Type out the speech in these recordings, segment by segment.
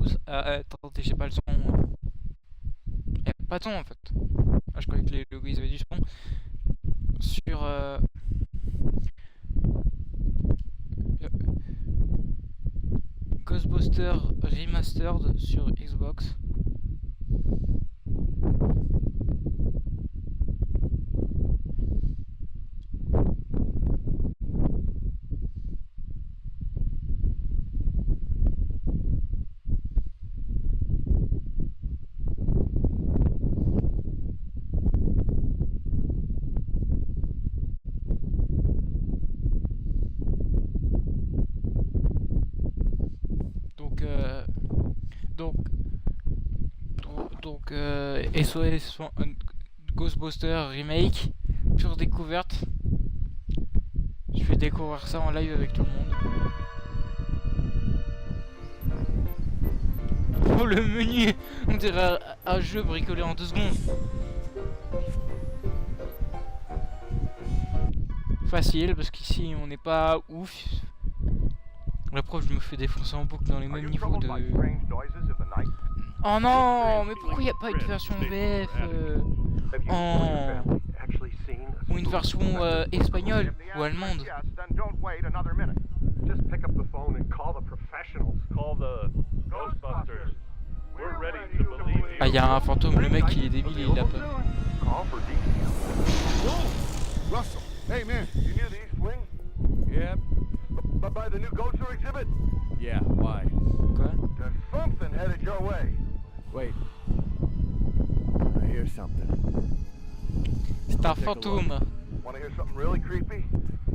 12. Attendez, j'ai pas le son. Il n'y a pas de son en fait. Ah, je croyais que les logos ils avaient du son. Sur. Ghostbusters Remastered sur Xbox. SOS Ghostbusters Remake, pure découverte. Je vais découvrir ça en live avec tout le monde. Oh, le menu, on dirait un jeu bricolé en 2 secondes. Facile parce qu'ici on n'est pas ouf. La preuve, je me fais défoncer en boucle dans les mêmes niveaux de... Oh non, mais pourquoi il n'y a pas une version VF ou une version espagnole ou allemande? Ah, il y a un fantôme, le mec il est débile et il a peur. Russell, hey man, you knew the East Wing? Yeah. But by the new Gozer exhibit? Yeah, why? Quoi? There's something headed your way. Wait. I hear something. C'est un fantôme. Want to hear something really creepy?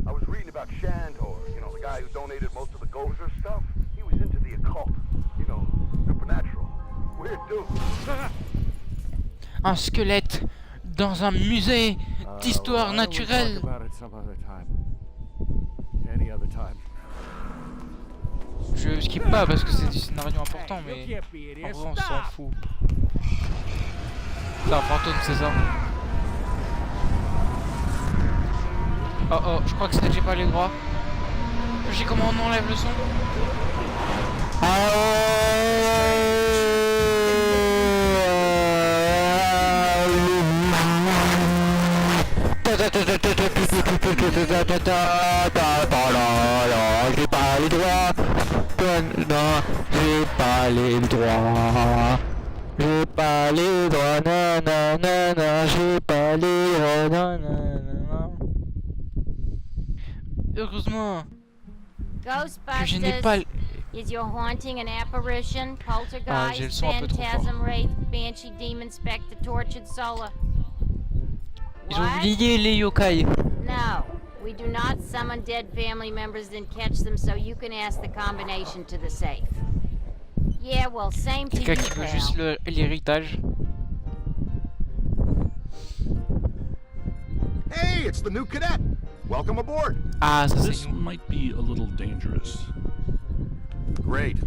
I was reading about Shandor, you know, the guy who donated most of the Gozer stuff. He was into the occult, you know, supernatural. Weird dude. Un squelette dans un musée d'histoire naturelle. Je skip pas parce que c'est du scénario important, mais en vrai on s'en fout. C'est un fantôme, c'est ça. Oh oh, je crois que ça j'ai pas les droits. Je sais comment on enlève le son. J'ai pas les droits. Non, j'ai pas les droits. J'ai pas les droits. Nanana, j'ai pas les droits. Nanana. Heureusement que je n'ai pas. Is your haunting an apparition, poltergeist, j'ai le son un peu trop fort. phantasm, wraith, banshee, demon, spectre, tortured soul? Ils ont oublié les yokai. No, we do not summon dead family members then catch them, so you can ask the combination to the safe. Yeah, well, same to you, Quelqu'un qui veut juste l'héritage. Hey, it's the new cadet. Welcome aboard. Ah, ça This c'est nous. might be a little dangerous. Great.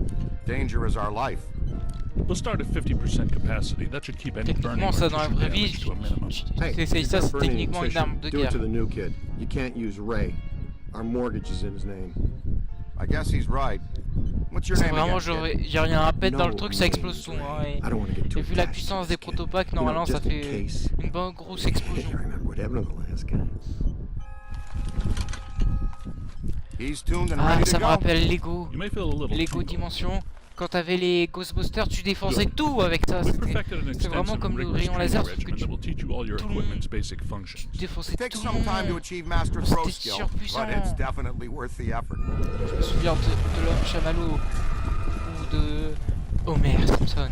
Danger is our life. We'll start at 50% capacity. That should keep any burning Techniquement, or ça dans la tissue vraie vie, damage to a minimum. c'est ça, c'est techniquement une arme de Do it guerre. to the new kid. You can't use Ray. Our mortgage is in his name. I guess he's right. What's your C'est name vraiment, again, kid? j'ai rien à pète dans le truc, ça No explose tout. Hein, I don't want to get too et vu la attached puissance to des this kid. protopacks, You know, normalement ça just in fait case. une bonne grosse I explosion. remember what happened to the last guy. He's tuned and Ah, ready ça to me go. rappelle Lego. You may feel a little Lego tingle. Dimension. Quand t'avais les Ghostbusters, tu défonçais Good. tout avec ça. We C'était perfected an vraiment extensive comme le rigorous rayon training laser, sauf que regimen tu that will teach you all your tout le monde- equipment's basic functions. défonçais It takes tout le some time to monde. achieve Master C'était Pro skill, surpuissant. but it's definitely worth the effort. Je me souviens de l'homme chamallow ou de Homer Simpson.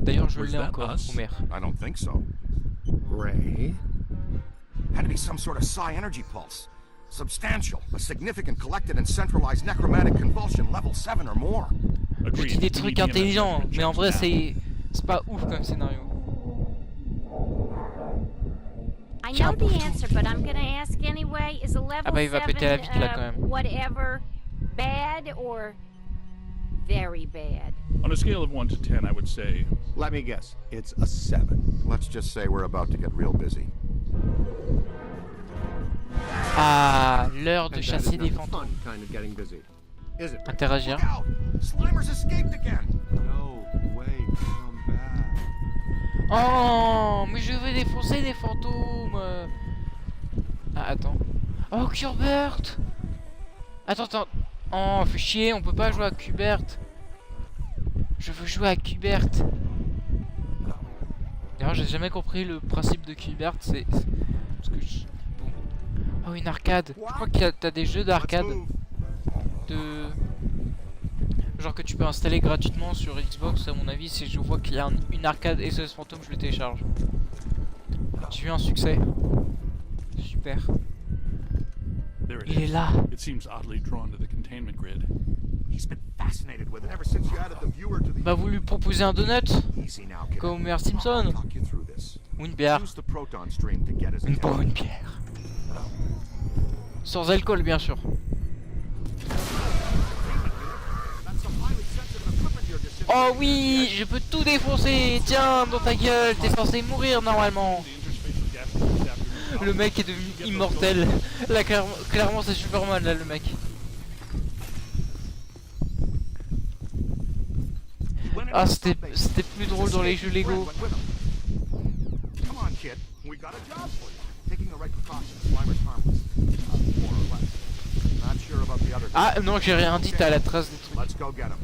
D'ailleurs, je Was l'ai that encore, us? Homer. I don't think so. Ray? Had to be some sort of psi energy pulse. Substantial, a significant collected and centralized necromantic convulsion, level 7 or more. Je Agreed. dis des We trucs need EMS intelligents, records mais en vrai, now. c'est pas ouf comme scénario. I Tiens, know pour the tout. answer, but I'm gonna ask anyway. Is a level Ah bah, il va péter la 7, vitre, là, quand même. whatever, bad or very bad? On a scale of 1 to 10, I would say Let me guess. It's a 7. Let's just say we're about to get real busy. Ah, l'heure de And that chasser is des not the fantômes. fun kind of getting busy, is it? Interagir. Look out! Slimer's escaped again. No way, come back. Oh, mais je vais défoncer des fantômes. Ah, attends. Oh, Kubert. Attends. Oh, fait chier, on peut pas jouer à Kubert. Je veux jouer à Kubert. D'ailleurs, j'ai jamais compris le principe de Kubert, c'est... Parce que bon. Oh, une arcade. Je crois que t'as des jeux d'arcade. De... Genre que tu peux installer gratuitement sur Xbox, à mon avis, si je vois qu'il y a une arcade SOS Fantôme, je le télécharge. J'ai eu un succès. Super. There it Il est is. là. It seems oddly drawn to the containment grid. He's been fascinated with it ever since you added the viewer to the... Bah, vous lui proposez un donut. Easy now, kid. Comme Homer Simpson. Talk you through this. Ou une bière. Use the proton stream to get his Une attention. bonne bière. Sans alcool, bien sûr. Oh oui, je peux tout défoncer. Tiens, dans ta gueule, t'es censé mourir normalement. Le mec est devenu immortel. Là, clairement, c'est Superman, là, le mec. Ah, c'était plus drôle dans les jeux Lego. Come on, kid. We got a job for you. Taking the right precautions. Slimer's harmless. More or less. Not sure about the other guy. Ah non, j'ai rien dit, t'as la trace des trucs. Let's go get him.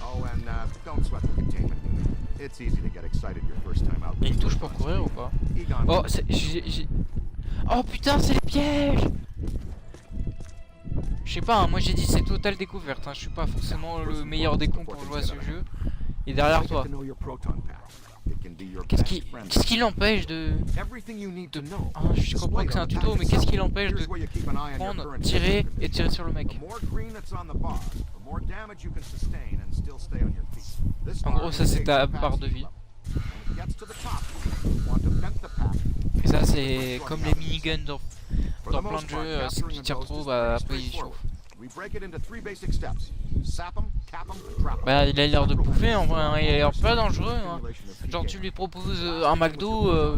Oh, and don't sweat the containment unit. It's easy to get excited your first time out. Il y a une touche pour courir ou pas? Egon. Oh, j'ai... Oh putain, c'est les pièges! Je sais pas, hein, moi j'ai dit c'est totale découverte, hein. Je suis pas forcément le meilleur des cons pour jouer à ce jeu. Et derrière toi, qu'est-ce qui l'empêche de... Ah, je comprends que c'est un tuto, mais qu'est-ce qui l'empêche de prendre, tirer et tirer sur le mec? En gros, ça c'est ta barre de vie. Et ça c'est comme les miniguns dans plein de jeux, si tu tires trop, bah après il chauffe. Bah il a l'air de bouffer en vrai, hein. Il a l'air pas dangereux, hein. Genre tu lui proposes un McDo,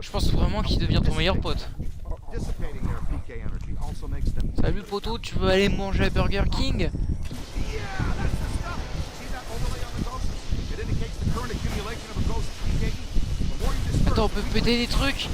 je pense vraiment qu'il devient ton meilleur pote. Salut poto, tu veux aller manger à Burger King? Attends, on peut péter des trucs.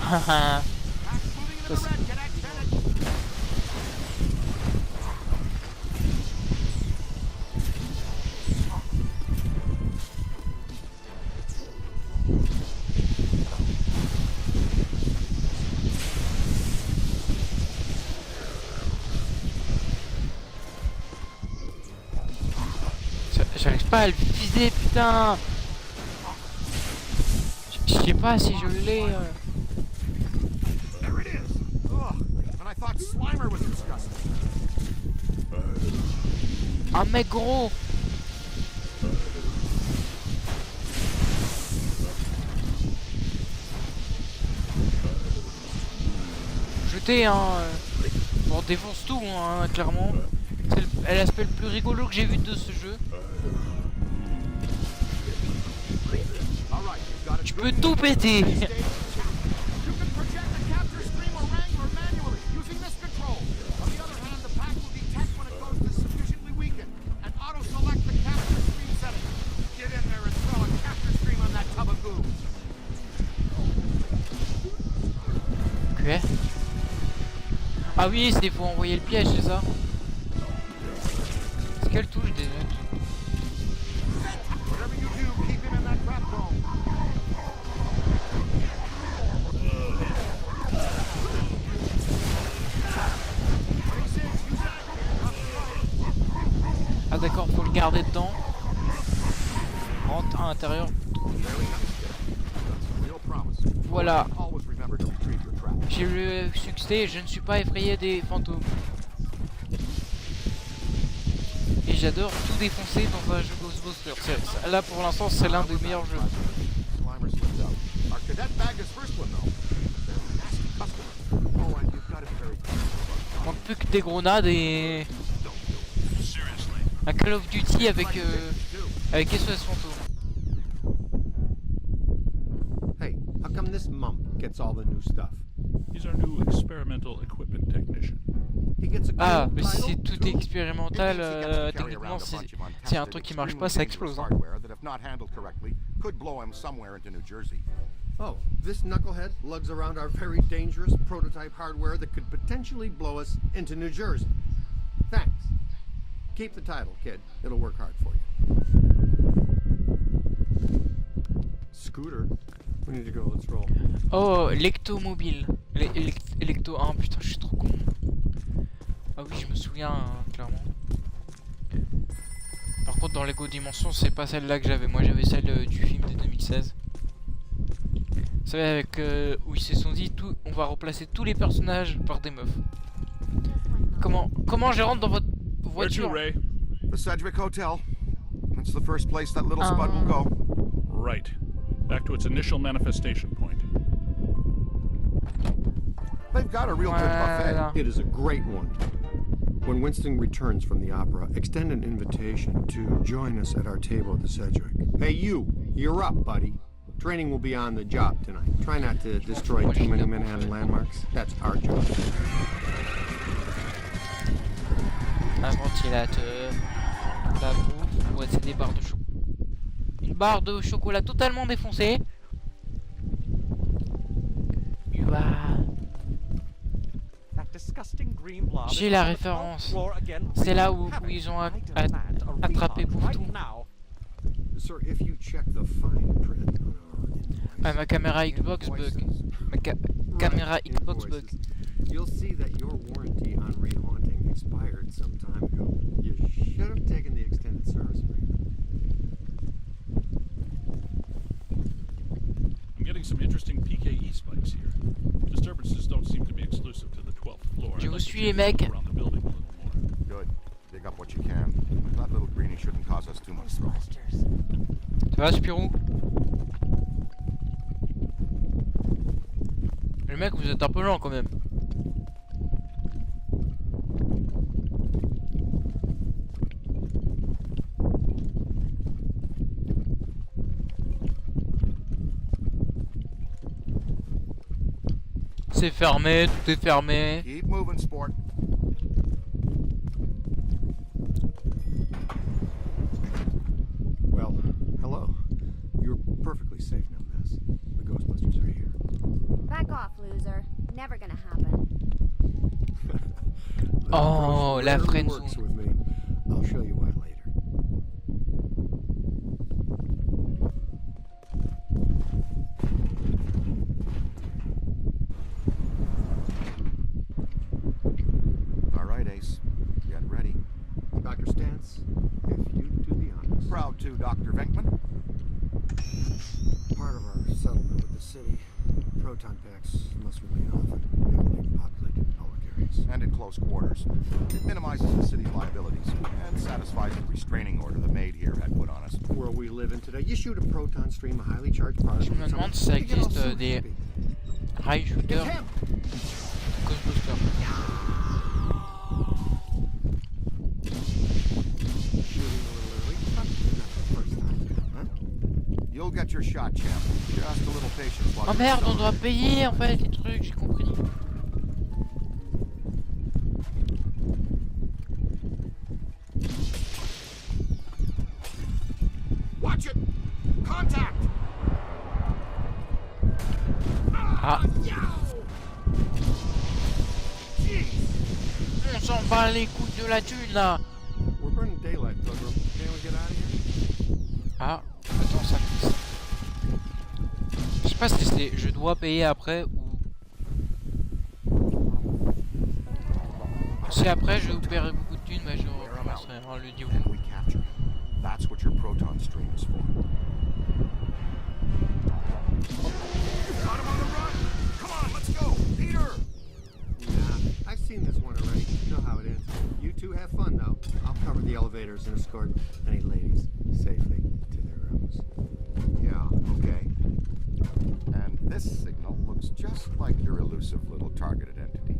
J'arrive pas à le viser, putain. Je sais pas si je l'ai. Un mec gros. Jeter, hein. Bon, défonce tout, hein, clairement. C'est l'aspect le plus rigolo que j'ai vu de ce jeu. Tu peux tout péter. Ok. Ah oui, c'est faut envoyer le piège, c'est ça. C'est quelle touche déjà? Ah d'accord, faut le garder dedans. Rentre à l'intérieur. Voilà. J'ai eu le succès, je ne suis pas effrayé des fantômes. Et j'adore tout défoncer dans un jeu Ghostbusters. Là pour l'instant c'est l'un des meilleurs jeux. Il manque plus que des grenades et... un Call of Duty avec SOS Fantôme. Hey, how come this mump gets all the new stuff? He's our new experimental equipment technician. He gets a Ah, cool mais si title, c'est tout too. expérimental, It means he gets to carry techniquement, around a si bunch of s'il y a un untested, truc qui marche pas, extremely ça dangerous explose. Hein. hardware that, if not handled correctly, could blow him somewhere into New Jersey. Oh, this knucklehead lugs around our very dangerous prototype hardware that could potentially blow us into New Jersey. Thanks. Keep the title, kid. It'll work hard for you. Scooter. We need to go. Let's roll. Oh, Lectomobile. Lecto 1, putain, je suis trop con. Ah oui, je me souviens, clairement. Par contre, dans Lego Dimension, c'est pas celle-là que j'avais. Moi, j'avais celle du film de 2016. Vous savez, avec où ils se sont dit, on va remplacer tous les personnages par des meufs. Comment je rentre dans votre Where to, voiture? Ray? The Sedgwick Hotel. That's the first place that little spud will go. Right. Back to its initial manifestation point. They've got a real good buffet. Voilà. It is a great one. When Winston returns from the opera, extend an invitation to join us at our table at the Sedgwick. Hey, you're up, buddy. Training will be on the job tonight. Try not to destroy too many Manhattan landmarks. That's our job. Un ventilateur. La bouffe. Ouais, c'est des barres de chocolat. Une barre de chocolat totalement défoncée. J'ai la référence. C'est là où ils ont attrapé Bouffe-Tout. Sir, if you check the fine print on our Ouais, ma caméra Xbox bug. Ma caméra Xbox bug. You'll see that your warranty on rehaunting expired some time ago. You should have taken the extended service agreement. I'm getting some interesting PKE spikes here. Disturbances don't seem to be exclusive to the 12th floor. Je I'd vous like to suis, les check mecs. around the building a little more. Good. Dig up what you can. That little greenie shouldn't cause us too much trouble. Ça va, Spirou? Le mec, vous êtes un peu lent quand même. C'est fermé, tout est fermé. Keep moving, sport. Well, hello. You're perfectly safe now, Miss. The Ghostbusters are here. Back off, loser. Never gonna happen. That Oh, approach la rarely friend works zone. with me. I'll show you why later. All right, Ace. Get ready. Dr. Stantz, if you'd do the honors. Proud to, Dr. Venkman. Part of our settlement with the city, proton packs must remain off in heavily populated public areas. And in close quarters. It minimizes the city's liabilities and satisfies the restraining order the maid here had put on us. Where we live in today, you shoot a proton stream, a highly charged particle. Je me demande si ça existe des rail shooters It's him! Ghostbusters. Shooting a little early. Not the first time, huh? You'll get your shot, champ. Just a little patience while Oh you're merde, on doit accelerating. payer en fait les trucs, j'ai compris. Watch it! Contact! Ah, on s'en bat les couilles de la thune là. We're burning daylight, Pilgrim. Can we get out of here? Ah, attends, ça fixe. Je sais pas si c'est je dois payer après ou... Si après je paierai beaucoup de thunes, mais je recommencerai le deal. And we capture it. That's what your proton stream is for. Got him on the run! Come on, let's go! Peter! Nah, I've seen this one already. You know how it ends. You two have fun, though. I'll cover the elevators and escort any ladies safely to their rooms. Yeah, okay. And this signal looks just like your elusive little targeted entity.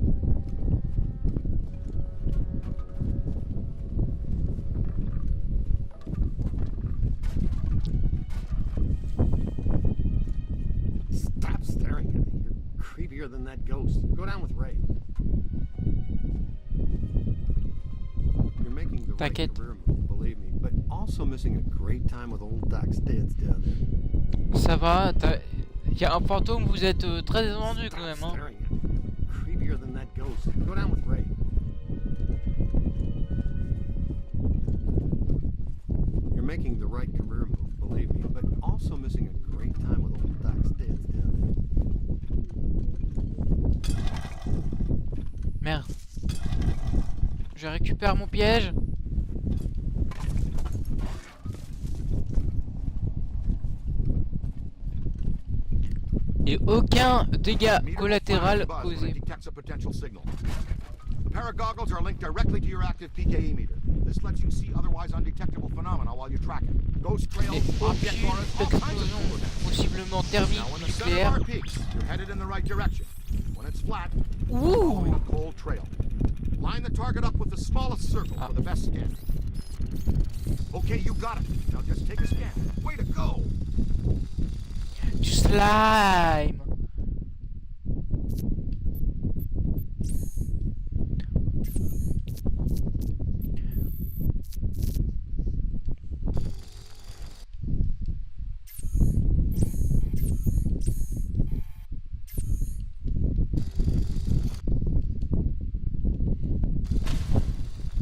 Stop staring at me. You're creepier than that ghost. Go down with Ray. the right T'inquiète. career move, believe me, but also missing a great time with old Doc Stitz down there. Ça va, il y a un fantôme, vous êtes très détendu quand même, hein. Staring at me. Creepier than that ghost. Go down with Ray. You're making the right career move, believe me, but also missing a great time with old Doc Stitz down there. Merde. Je récupère mon piège. Et aucun dégât collatéral causé. Detects a potential signal. The pair of goggles are linked directly to your active PKE meter. This lets you see otherwise undetectable phenomena while you track it. Ghost trails, Et object aucune auras, all kinds of explosion cool events. possiblement thermique, Now, when the center nucléaire. bar peaks, you're headed in the right direction. When it's flat, Ouh! following a cold trail. Line the target up with the smallest circle for the best scan. Okay, you got it. Now just take a scan. Way to go! Du slime.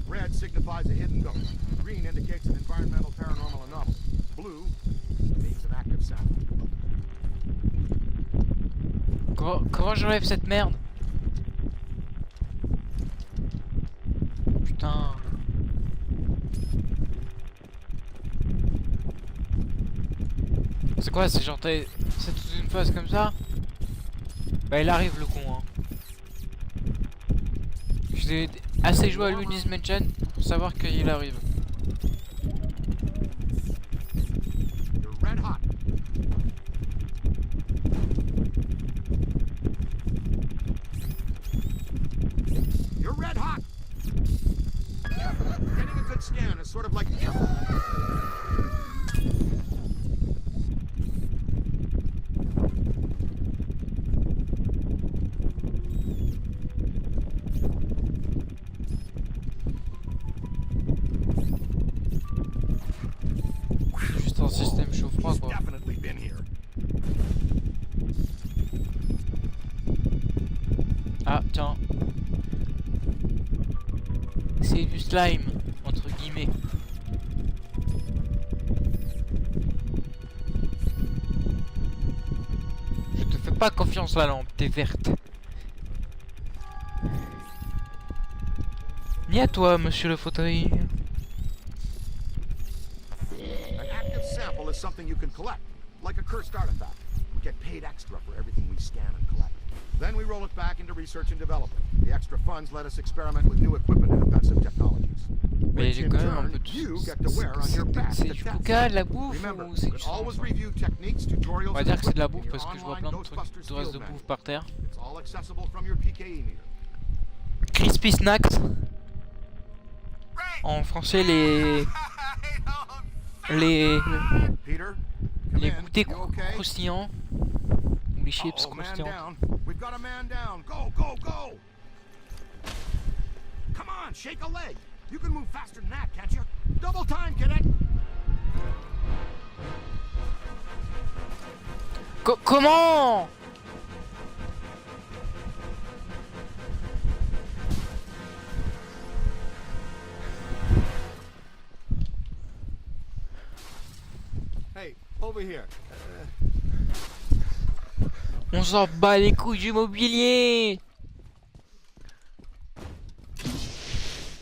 Red signifies a hidden ghost. Green indicates an environmental paranormal anomaly. Blue means an active sample. Comment j'enlève cette merde? Putain. C'est quoi? C'est genre c'est toute une phase comme ça? Bah il arrive le con hein. J'ai assez joué à Luigi's Mansion pour savoir qu'il arrive. You're red hot. You're red hot. Getting a good scan is sort of like Juste un système chaud-froid He's quoi. definitely been here. Ah tiens. C'est du slime, entre guillemets. Je te fais pas confiance la lampe, t'es verte. Ni à toi, monsieur le fauteuil. An active sample is something you can collect, like a cursed artifact. We get paid extra for everything we scan and collect. Then we roll it back into research and development. The extra funds let us experiment with new equipment and offensive technologies. Mais Which j'ai in quand même un turn, peu de... you get to wear on your back C'est to du test. coca, de la bouffe Remember, ou c'est you du can always sang? review techniques, tutorials, On va and dire que c'est de la equipment bouffe in parce que your je vois online plein de trucs Ghostbusters de reste de field bouffe manual. par terre. It's all accessible from your PKE meter. Crispy Snacks. En français, les Peter, come les in. goûters You okay? croustillants ou les chips Uh-oh, man croustillantes. down. We've got a man down. Go, go, go! Come on, shake a leg. You can move faster than that, can't you? Double time, cadet. Comment? Hey, over here. On s'en bat les couilles du mobilier.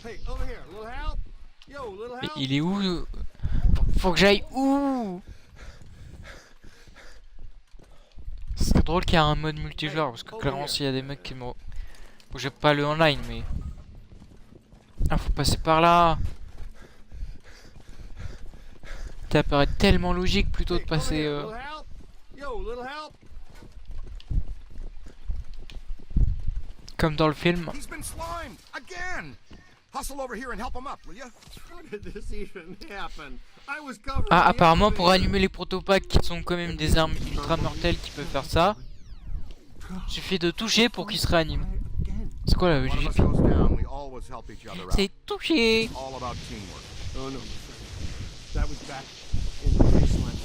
Hey, over here. Little help? Yo, little Mais help? il est où? Faut que j'aille où? C'est drôle qu'il y a un mode multijoueur parce que clairement s'il y a des mecs qui me... Bon, j'ai pas le online mais... Ah faut passer par là. Ça paraît tellement logique plutôt de Hey, over passer... here. Little help? Yo, little help? Comme dans le film. He's been slimed again. Hustle over here and help him up, will you? How did this even happen? I was covered Ah in apparemment pour elevator. allumer les protopacks qui sont quand même des armes ultra mortelles qui peuvent faire ça. Suffit de toucher pour qu'ils se réaniment. C'est quoi la One of logique? us goes down, we all always help each other out. C'est touché. All about teamwork. Oh no, that was back in the baseline.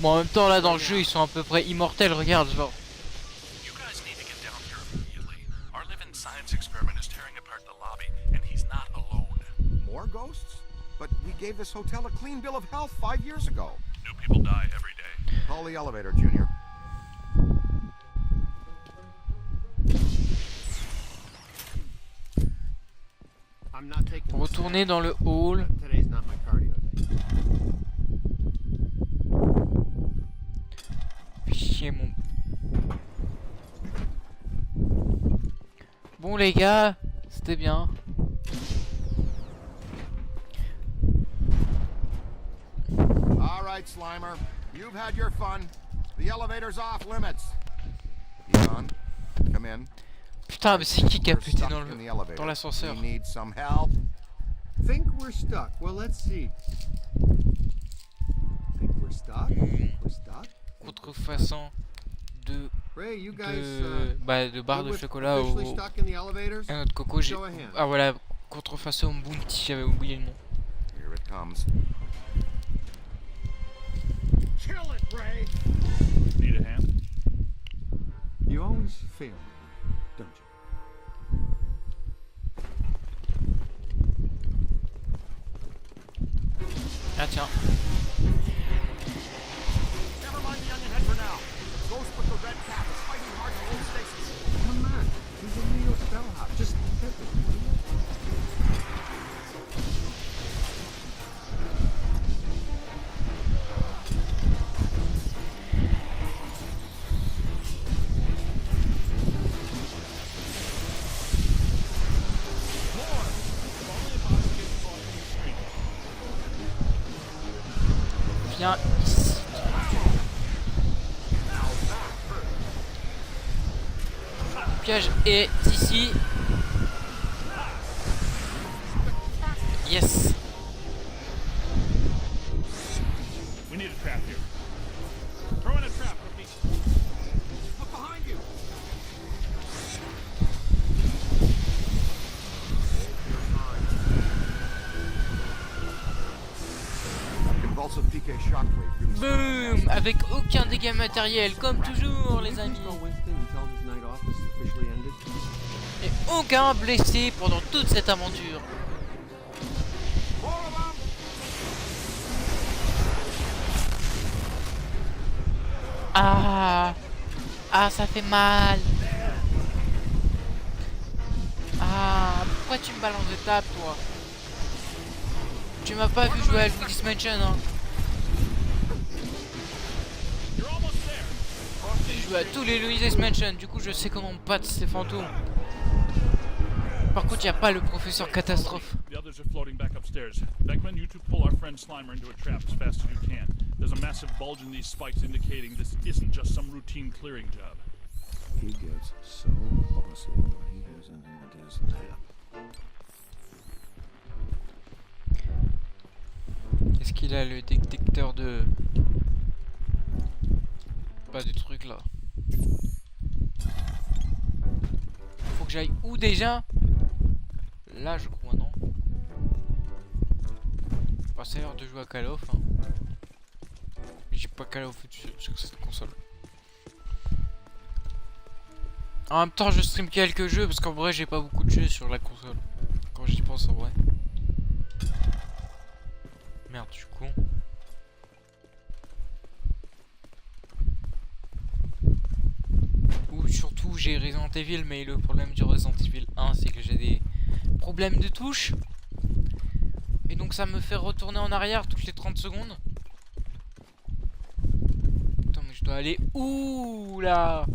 Bon, en même temps, là, dans le jeu, ils sont à peu près immortels, regarde, genre. You guys need to get down here immediately. Our living science experiment is tearing apart the lobby, and he's not alone. More ghosts? But we gave this hotel a clean bill of health 5 years ago. New people die every day. Call the elevator, Junior. I'm not taking Pour retourner dans le hall. Today's not my cardio day. Chier mon. Bon les gars, c'était bien. All right, Slimer. You've had your fun. The elevator's off limits. Egon, come in. Putain, mais c'est qui a We're pété stuck dans in the elevator. dans l'ascenseur? We need some help. Think we're stuck. Well, let's see. Think we're stuck? We're stuck? Contrefaçon de Ray, you guys de barre de with chocolat officially au stuck in the elevators? un autre coco. J'ai Show a hand. ah voilà, contrefaçon Bounty, j'avais oublié le nom. Here it comes. Kill it, Ray! Need a hand? You always fail, don't you? Ah tiens. Never mind the onion head for now. The ghost with the red cap is fighting hard to hold stasis. Come on, he's a real bellhop. Just hit him, will you? Viens ici. Le piège est ici. Yes. We need a trap here. Throw in a trap, rookie. Look behind you. Convulsive PK shockwave. Boum. Avec aucun dégât matériel, comme toujours les amis. Please tell Winston until his night off is officially ended. Et aucun blessé pendant toute cette aventure. Ah, ah, ça fait mal. Ah, pourquoi tu me balances des tables, toi? Tu m'as pas vu jouer à Luigi's Mansion, hein? You're almost there. J'ai joué à tous les Luigi's Mansion, du coup je sais comment battre ces fantômes. Par contre, y a pas le professeur catastrophe. The others are floating back upstairs. Beckman, you two pull our friend Slimer into a trap as fast as you can. There's a massive bulge in these spikes indicating this isn't just some routine clearing job. He gets so bossy when he isn't in his lab. Est-ce qu'il a le détecteur de... Pas du truc là. Faut que j'aille où déjà? Là je crois, non? Bah, c'est l'heure de jouer à Call of hein. Mais j'ai pas Call of sur cette console. En même temps je stream quelques jeux parce qu'en vrai j'ai pas beaucoup de jeux sur la console. Quand j'y pense en vrai. Merde, je suis con. Ou surtout j'ai Resident Evil, mais le problème du Resident Evil 1 c'est que j'ai des problèmes de touche. Et donc ça me fait retourner en arrière toutes les 30 secondes. Attends, mais je dois aller où là?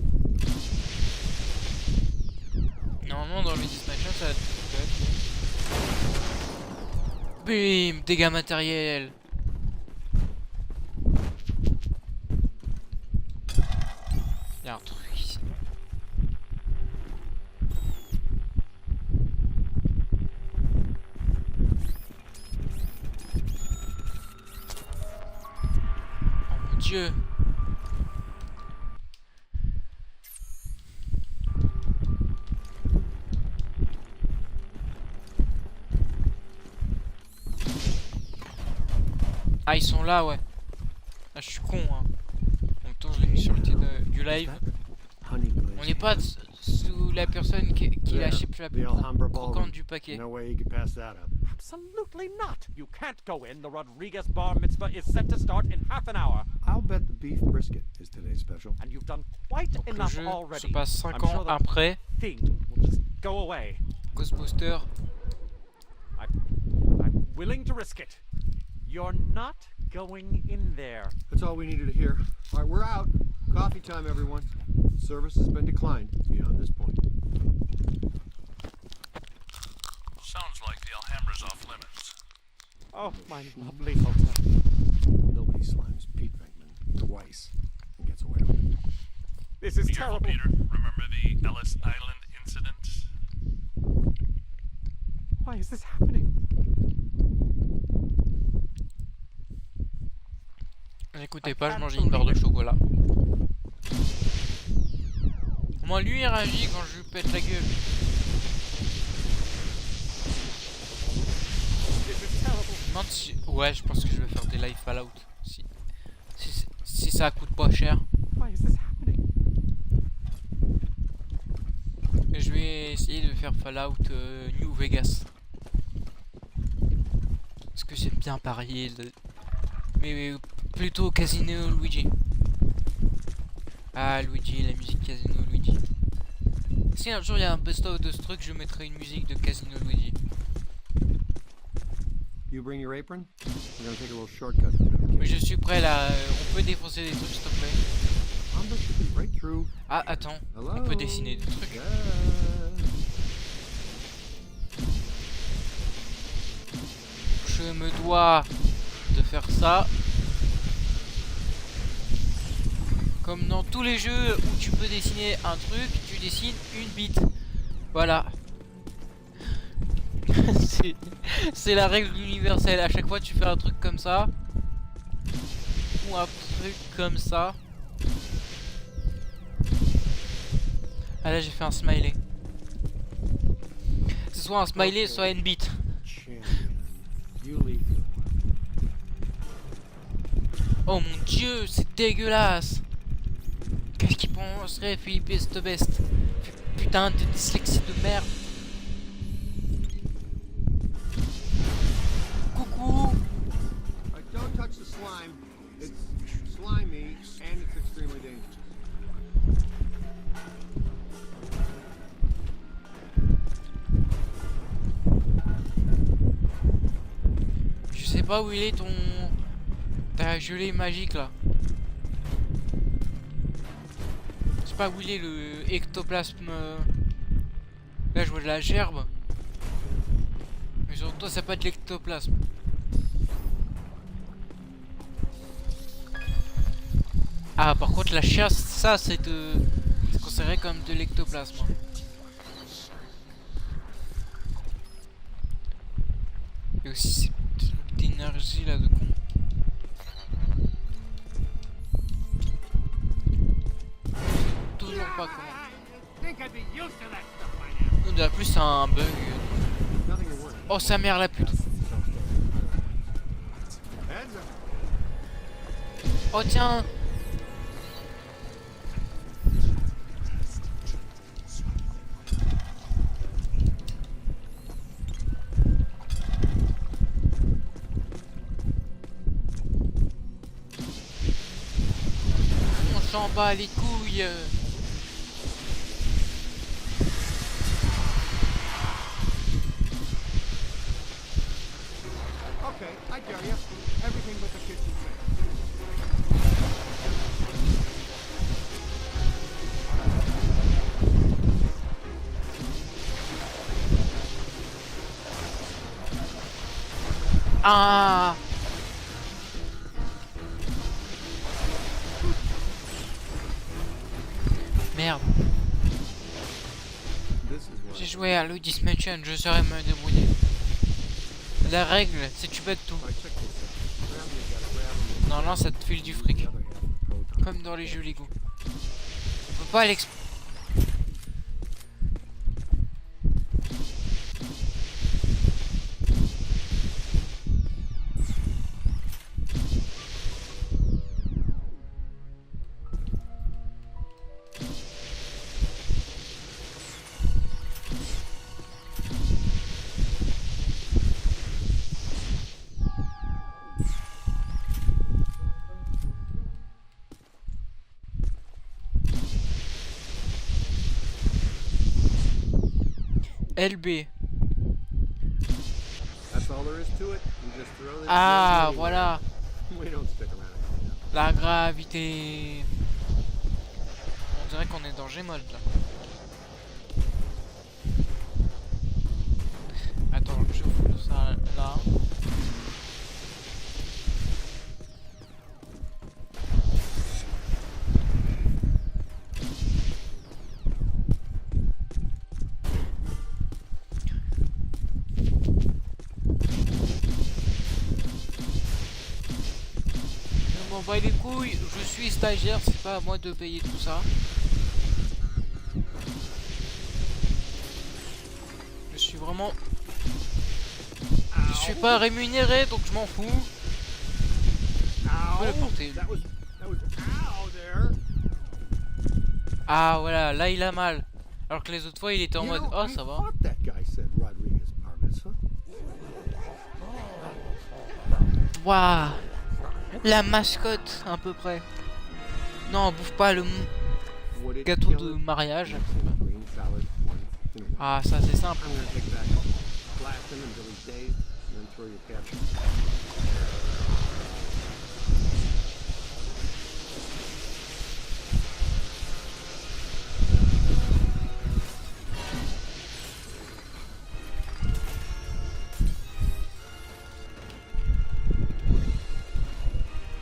Normalement dans le Dispatcher ça va être... Bim, dégâts matériels. Il y a un truc ici. Oh mon Dieu. Ah, ils sont là, ouais. Ah, je suis con, hein. En même temps, je l'ai mis sur le titre du live. Honey glazed On n'est pas ham. sous la personne qui There, lâche la the plus Alhambra croquante Ballroom. du paquet. No way you could pass that up. Absolutely not. You can't go in. The Rodriguez bar mitzvah is set to start in half an hour. I'll bet the beef brisket is today's special. And you've done quite Donc le enough jeu se already. passe 5 I'm ans sure the après thing will just go away. Ghostbuster. I'm willing to risk it. You're not going in there. That's all we needed to hear. All right, we're out. Coffee time, everyone. Service has been declined beyond this point. Sounds like the Alhambra's off limits. Oh, my lovely hotel. Nobody slimes Pete Venkman twice and gets away with it. This is Be careful, terrible. Peter. Remember the Ellis Island incident? Why is this happening? N'écoutez pas, je mange une barre de chocolat. Moi, lui, il réagit quand je lui pète la gueule. This is terrible. Je me demande si... Ouais, je pense que je vais faire des live Fallout. Si ça coûte pas cher. Why is this happening? Et je vais essayer de faire Fallout New Vegas. Parce que j'aime bien parier. Mais plutôt Casino Luigi. Ah, Luigi, la musique Casino Luigi. Si un jour il y a un best-of de ce truc, je mettrai une musique de Casino Luigi. You bring your apron? We're gonna take a little shortcut. Mais je suis prêt là. On peut défoncer des trucs, s'il te plaît. Alhambra should be right through. Ah, attends. Hello? On peut dessiner des trucs. Yeah. Je me dois de faire ça. Comme dans tous les jeux où tu peux dessiner un truc, tu dessines une bite. Voilà. C'est la règle universelle. À chaque fois tu fais un truc comme ça. Ou un truc comme ça. Ah là j'ai fait un smiley. C'est soit un smiley, soit une bite. Champion. You lead. Oh mon dieu, c'est dégueulasse. Qu'est-ce qu'il penserait Philippe Estebest? Putain de dyslexie de merde. Coucou. Don't touch the slime. It's slimy and it's extremely dangerous. Je sais pas où il est ton... ta gelée magique là. Je sais pas où il est le ectoplasme. Là je vois de la gerbe. Mais sur toi c'est pas de l'ectoplasme. Ah par contre la chasse, ça c'est considéré comme de l'ectoplasme. Et aussi ces trucs d'énergie là de con. Toujours pas comment. De plus c'est un bug. Nothing to worry. Oh sa mère la pute. Heads up. Oh tiens. On s'en bat les couilles. Okay, I dare you. Everything but the kitchen sink. Ah. Merde. This is what J'ai joué à Luigi's Mansion, je saurais me débrouiller. La règle, c'est tu bêtes tout. I check this out. Grab 'em, you gotta grab 'em. Normalement ça te file du fric. The other half of the proton. Comme dans les jeux Lego. On peut pas l'ex... LB. That's all there is to it. You just throw this Ah, anywhere. voilà. We don't stick around. La gravité. On dirait qu'on est dans Gmod là. Attends, je fous ça là. Je m'en bats les couilles, je suis stagiaire, c'est pas à moi de payer tout ça. Je suis vraiment... Je suis pas rémunéré donc je m'en fous. Je peux le porter. Lui. That was ow there. Ah voilà, là il a mal. Alors que les autres fois il était en You mode know, oh I ça va. thought that guy said Rodriguez bar mitzvah. Waouh, la mascotte à peu près. Non, bouffe pas le Would it gâteau kill de him? mariage. Green salad, one in a row. Ah ça c'est simple. I'm gonna take that, blast him until he's dazed, and then throw your capture.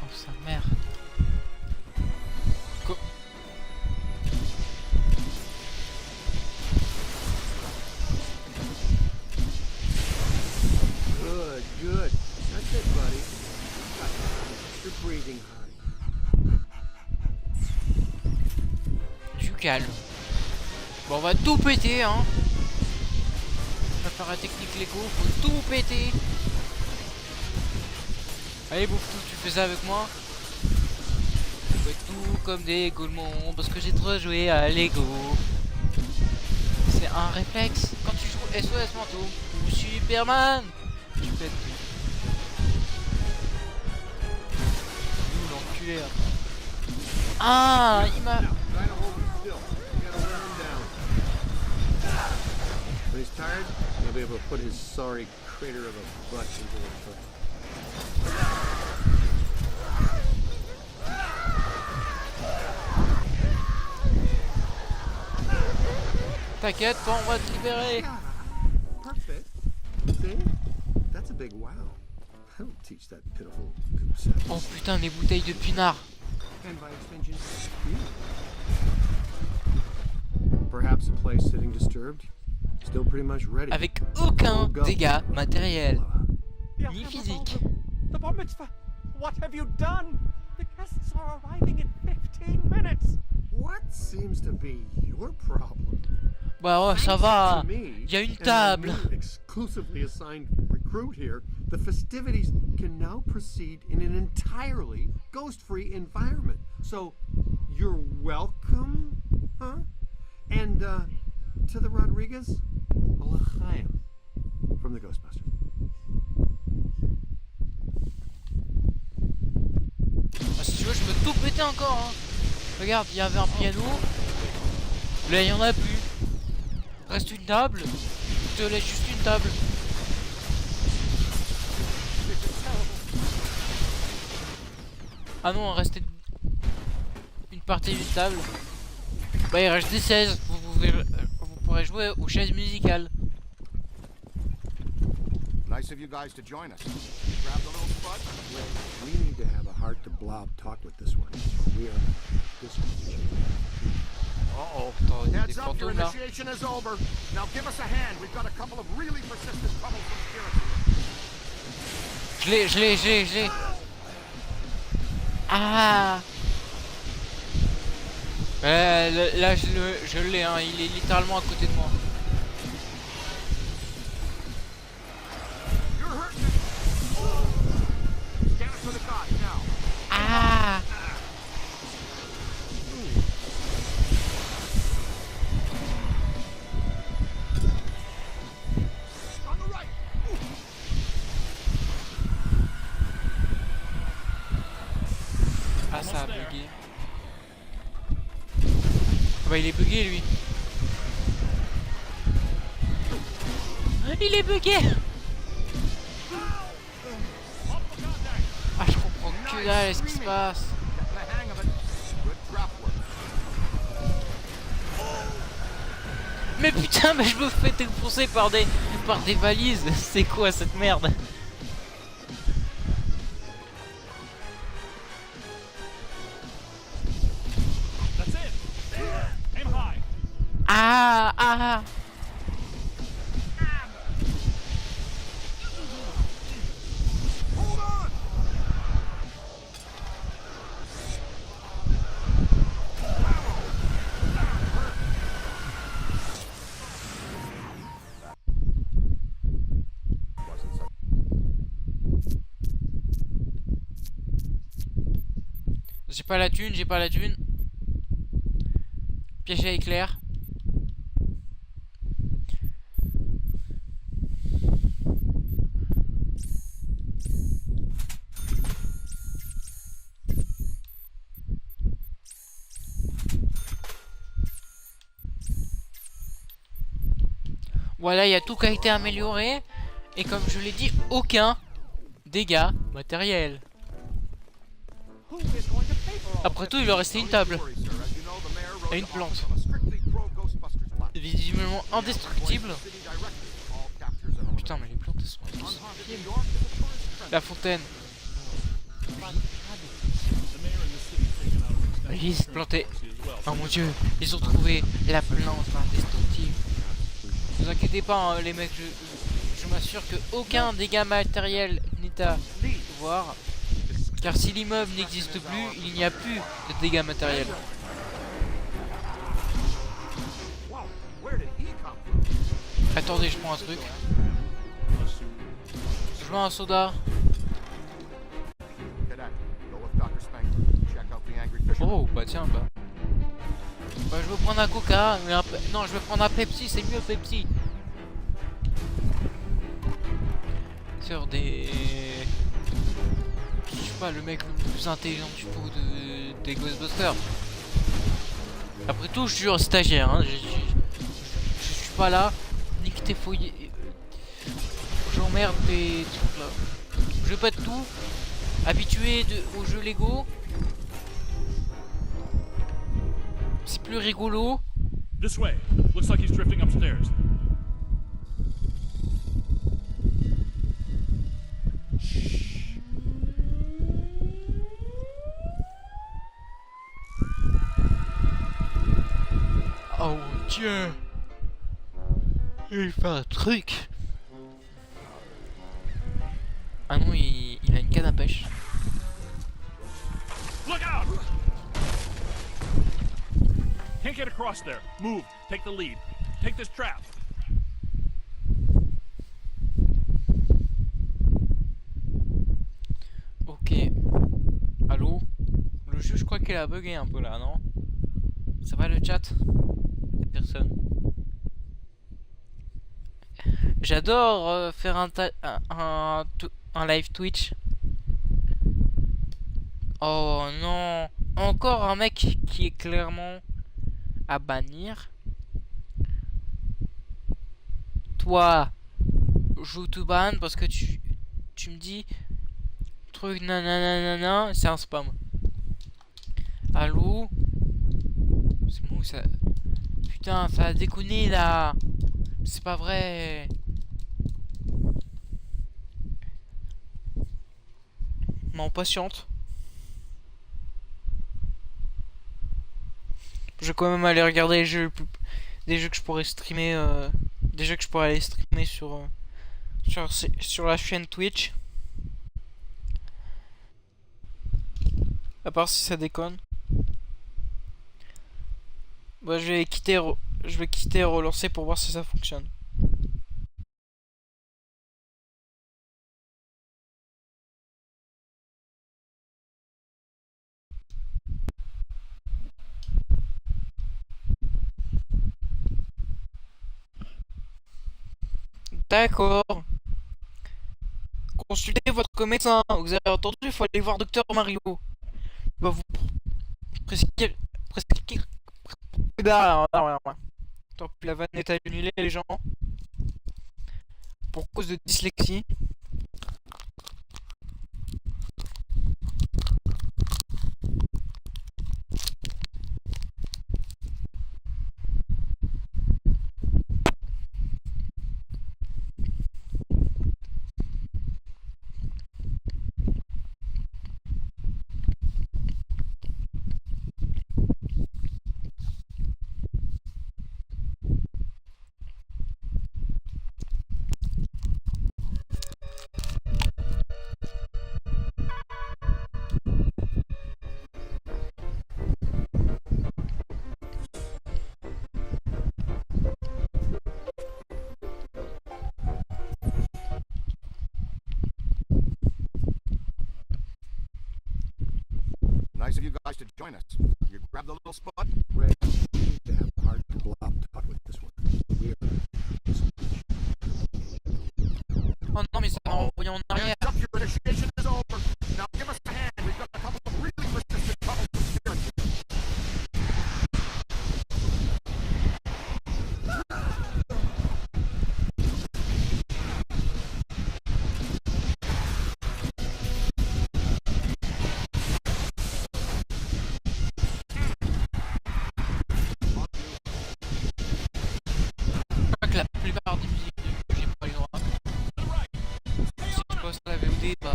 Oh sa mère. Good, good. That's it, buddy. You're breathing hard. Du calme. Bon on va tout péter hein. On va faire la technique Lego, faut tout péter. Allez bouffe tout, tu fais ça avec moi. On fait tout comme des golemons parce que j'ai trop joué à Lego. C'est un réflexe quand tu joues SOS Manteau ou Superman. Tu pètes tout. Nous l'enculé là. Ah il m'a... Now, try to hold him still. You gotta wear him down. When he's tired, he'll be able to put his sorry crater of a butt into the foot. T'inquiète pas, on va te libérer. Perfect. See? That's a big wow. I don't teach that pitiful goose. Oh putain les bouteilles de pinard. And by extension, you. Perhaps a place sitting disturbed, still pretty much ready. Avec aucun Go. dégât matériel. The Ni Alpha physique. Revolver, the bar mitzvah. What have you done? The guests are arriving in 15 minutes. What seems to be your problem? Bah ouais ça va. To me, Il y a une and table. my new exclusively assigned recruit here, the festivities can now proceed in an entirely ghost-free environment. So, you're welcome, huh? And to the Rodriguez, L'chaim from the Ghostbusters. Ah, si tu veux je peux tout péter encore hein. Regarde, il y avait un piano. Là il y en a plus. Reste une table. Je te laisse juste une table. Ah non, il restait une partie d'une table. Bah il reste des 16. Vous pourrez jouer aux chaises musicales. Nice of you guys to join us. Grab the little spud. We need to have a heart-to-blob talk with this one. We are discontinued. Oh, attends, il y a des Heads up, your fantômes là. initiation is over. Now give us a hand. We've got a couple of really persistent troublesome spirits. Je l'ai. Ah. Là je l'ai hein, il est littéralement à côté de moi. You're hurting me. Stand for the guy now. Ah. On the right. Ah ça a bugué. Ah bah il est bugué lui. Il est bugué. Ah, je comprends que dalle ce qui se passe. Getting the hang of it. Good drop work. Mais putain, mais je me fais défoncer par des valises. C'est quoi cette merde? That's it. Aim high. Ah ah. Hold on! Wasn't such. J'ai pas la thune, j'ai pas la thune. Piège à éclair. Voilà, il y a tout qui a été amélioré. Et comme je l'ai dit, aucun dégât matériel. Who is going to pay for all Après tout, il leur restait une table. Et une plante. Visiblement indestructible. Putain, mais les plantes, elles sont indestructibles. La fontaine. Ils se plantaient. Oh mon dieu, ils ont trouvé la plante indestructible. Ne vous inquiétez pas, hein, les mecs, je m'assure que aucun dégât matériel n'est à voir. Car si l'immeuble n'existe plus, il n'y a plus de dégâts matériels. Attendez, je prends un truc. Je veux un soda. Oh, bah tiens, bah. Bah, je veux prendre un coca, mais non, je vais prendre un Pepsi, c'est mieux Pepsi. Sur des... Je sais pas, le mec le plus intelligent du tout des Ghostbusters. Après tout, je suis un stagiaire, hein. Je suis pas là. Nique tes fouilles. J'emmerde tes trucs là. Je vais pas de tout. Habitué aux jeux Lego. C'est plus rigolo. This way. Looks like he's drifting upstairs. Oh mon dieu. Il fait un truc. Ah non, il a une canne à pêche. Look out! Can't get across there. Move. Take the lead. Take this trap. Ok. Allô? Le jeu, je crois qu'il a bugué un peu là, non? Ça va le chat? Personne. J'adore faire un live Twitch. Oh non. Encore un mec qui est clairement à bannir. Toi, je te banne parce que tu me dis truc nanana, c'est un spam. Allô? C'est bon ça. Putain, ça a déconné là. C'est pas vrai. Non, patiente. Je vais quand même aller regarder les jeux, des jeux que je pourrais streamer, des jeux que je pourrais aller streamer sur la chaîne Twitch. À part si ça déconne. Bah, je vais quitter et relancer pour voir si ça fonctionne. D'accord. Consultez votre médecin. Vous avez entendu, il faut aller voir Docteur Mario. Il va vous prescrire. Tant pis, la vanne est annulée, les gens. pour cause de dyslexie. Nice of you guys to join us. You grab the little spot? Ray, we need to have heart to glove talk with this one. We are... Oh non, mais ça m'a renvoyé en arrière. Hands up, your initiation is over. Now give us a hand. We've got a couple of really persistent troubles with spirits. Je crois que la plupart des musiques que j'ai pas les droits. Si je poste la VOD, bah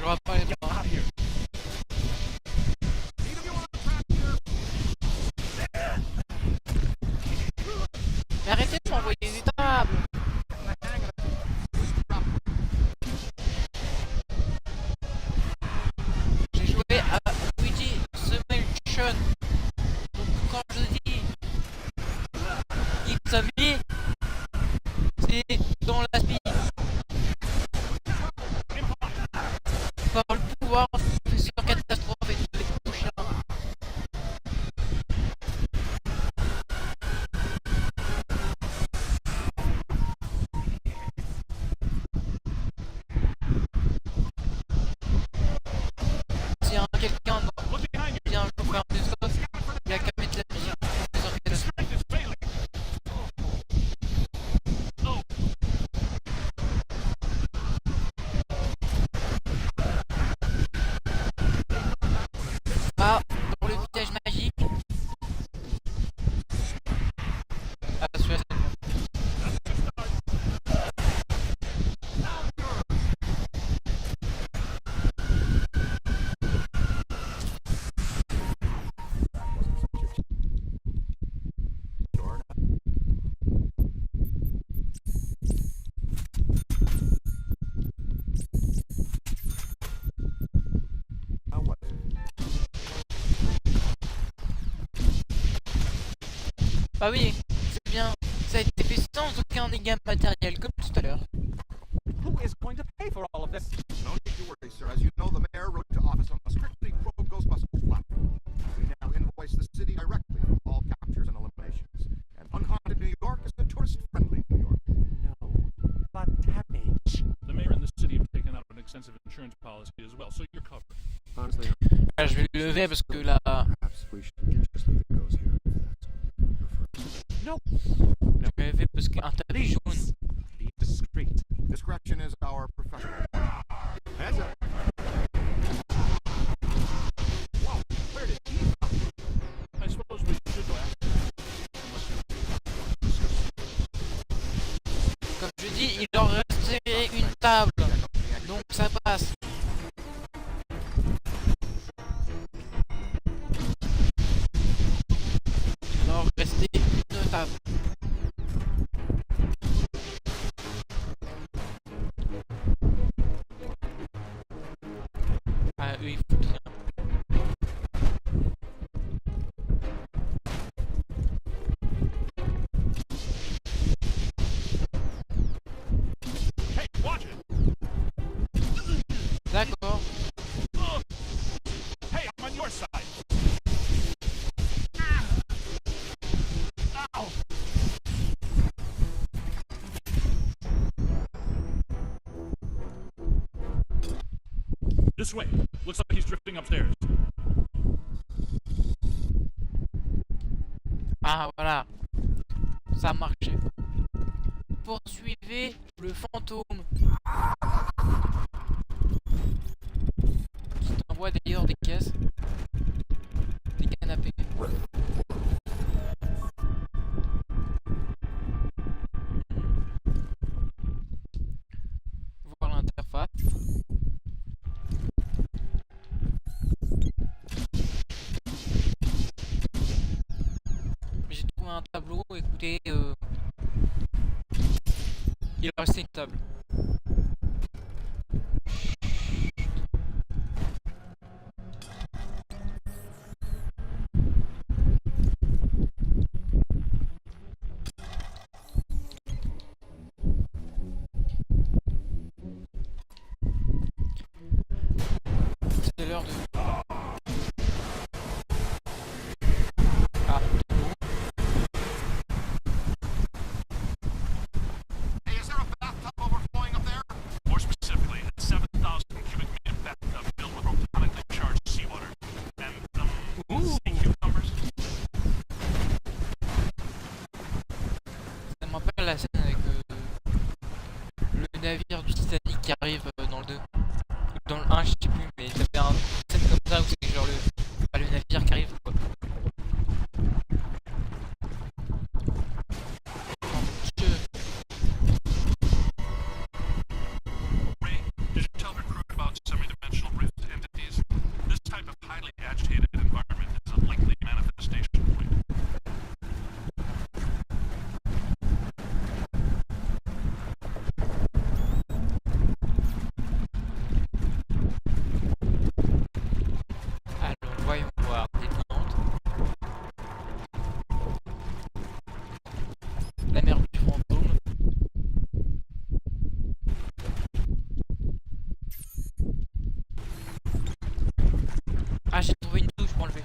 j'aurai pas les droits. Mais arrêtez de m'envoyer des tables. J'ai joué à Luigi Simulation. Donc quand je dis It's a me, c'est dans la vie. Par le pouvoir du professeur catastrophe et de l'électrochat. Si y a quelqu'un qui vient me faire des sauces, il y a qu'à mettre la musique du professeur catastrophe. Ah, dans le piège magique. Ah, celui-là c'est bon. Now what? Bah oui, c'est bien. Ça a été fait sans aucun dégât matériel comme tout à l'heure. Who is going to pay for all of this? No need to worry, sir. As you know, the mayor wrote to office on a strictly pro-Ghostbusters platform. We now invoice the city directly for all captures and eliminations. And unhaunted New York is a tourist-friendly New York. No, but damage. The mayor and the city have taken out an extensive insurance policy as well, so you're covered. Honestly, Ah, je vais le lever parce que là, perhaps we should just leave the ghost here. If that's No, je vais le lever parce qu'un tapis jaune. be discreet. Discretion is our professional. Heads up. Whoa, where did he come from? I suppose we should go after him. Unless you Comme je dis, il en restait une table. Donc ça passe. Il en restait une table. Ah, eux, ils foutent rien. Hey, watch it! D'accord. Hey, I'm on your side! Ow! This way. Looks like he's drifting upstairs. Ah, voilà. Ça a marché. poursuivez le fantôme. Qui t'envoie d'ailleurs des caisses. Des canapés. Voir l'interface. J'ai trouvé un tableau, écoutez, il restait une table. C'est l'heure de... Ah, Hey, is there a bathtub overflowing up there? More specifically, a 7,000 cubic meter bathtub filled with protonically charged seawater. And, sea cucumbers. ça me rappelle la scène avec le navire du Titanic qui arrive dans le 2. Dans le 1, je sais plus, mais ça fait une scène comme ça où c'est genre le navire qui arrive, quoi. Ray, did you tell the crew about semi-dimensional rift entities? This type of highly agitated environment is a likely manifestation point. Alors, voyons voir. Détente. La mer du fantôme. Ah, j'ai trouvé une touche pour enlever.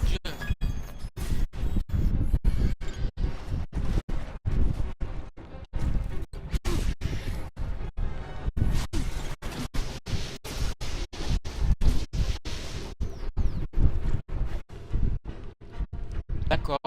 Je... D'accord.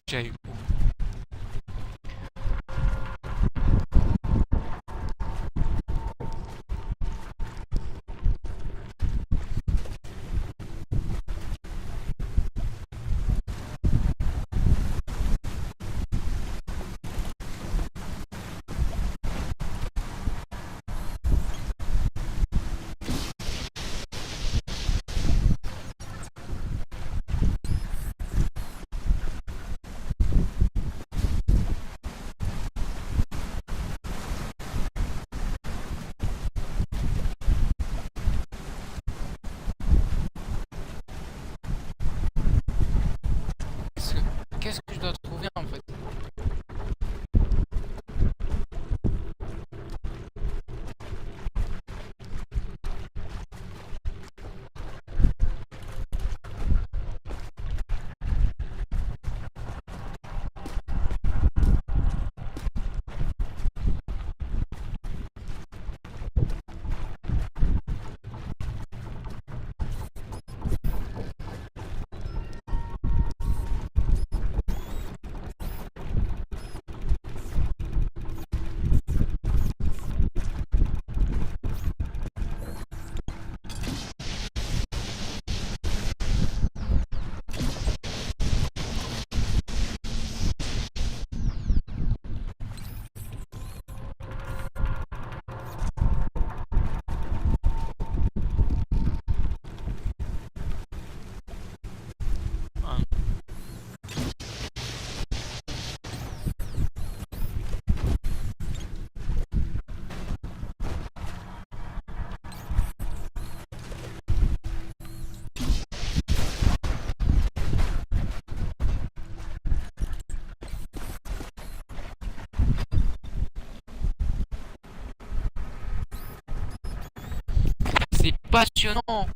J'aille où? Qu'est-ce que je dois trouver en fait? passionnant.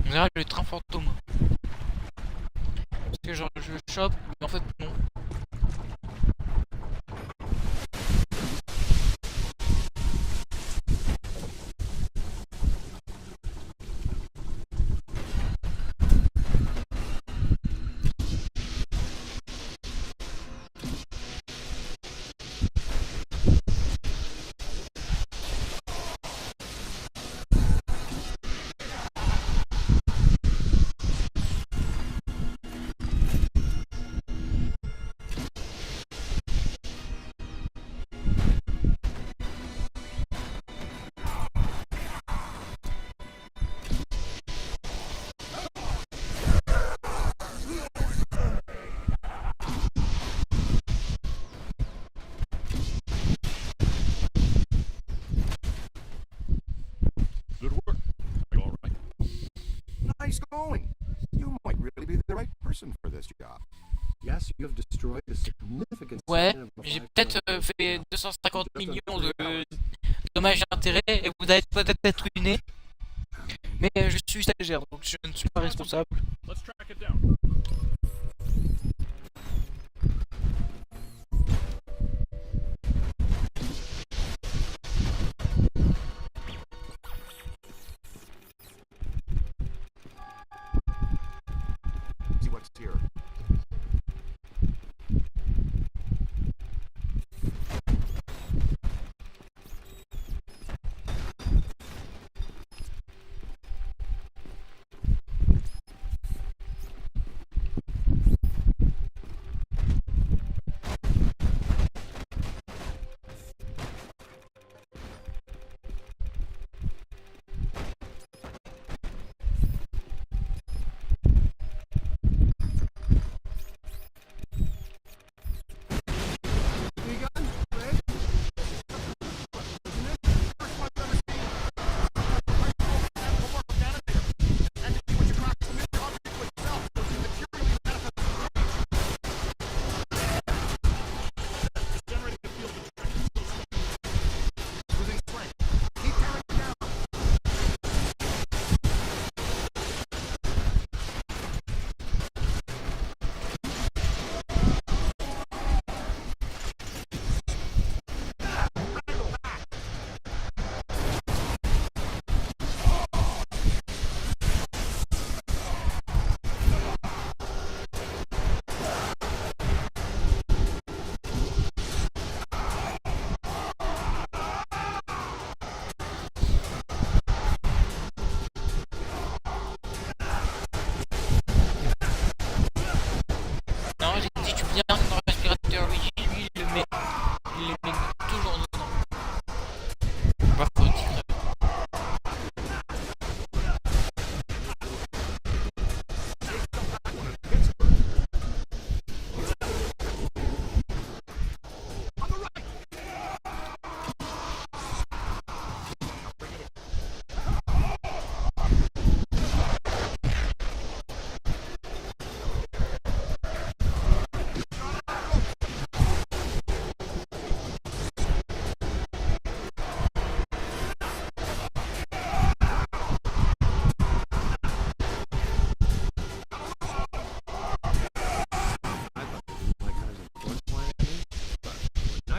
On dirait le train fantôme. Parce que genre je chope, mais en fait non. Good work. Are you all right? Nice going. You might really be the right person for this job. Yes, you have destroyed a significant Ouais, segment of the j'ai life peut-être cycle. fait 250 millions de dommages et intérêts et vous allez peut-être être ruiné. Mais je suis stagiaire donc je ne suis pas responsable. Let's track it down. See what's here.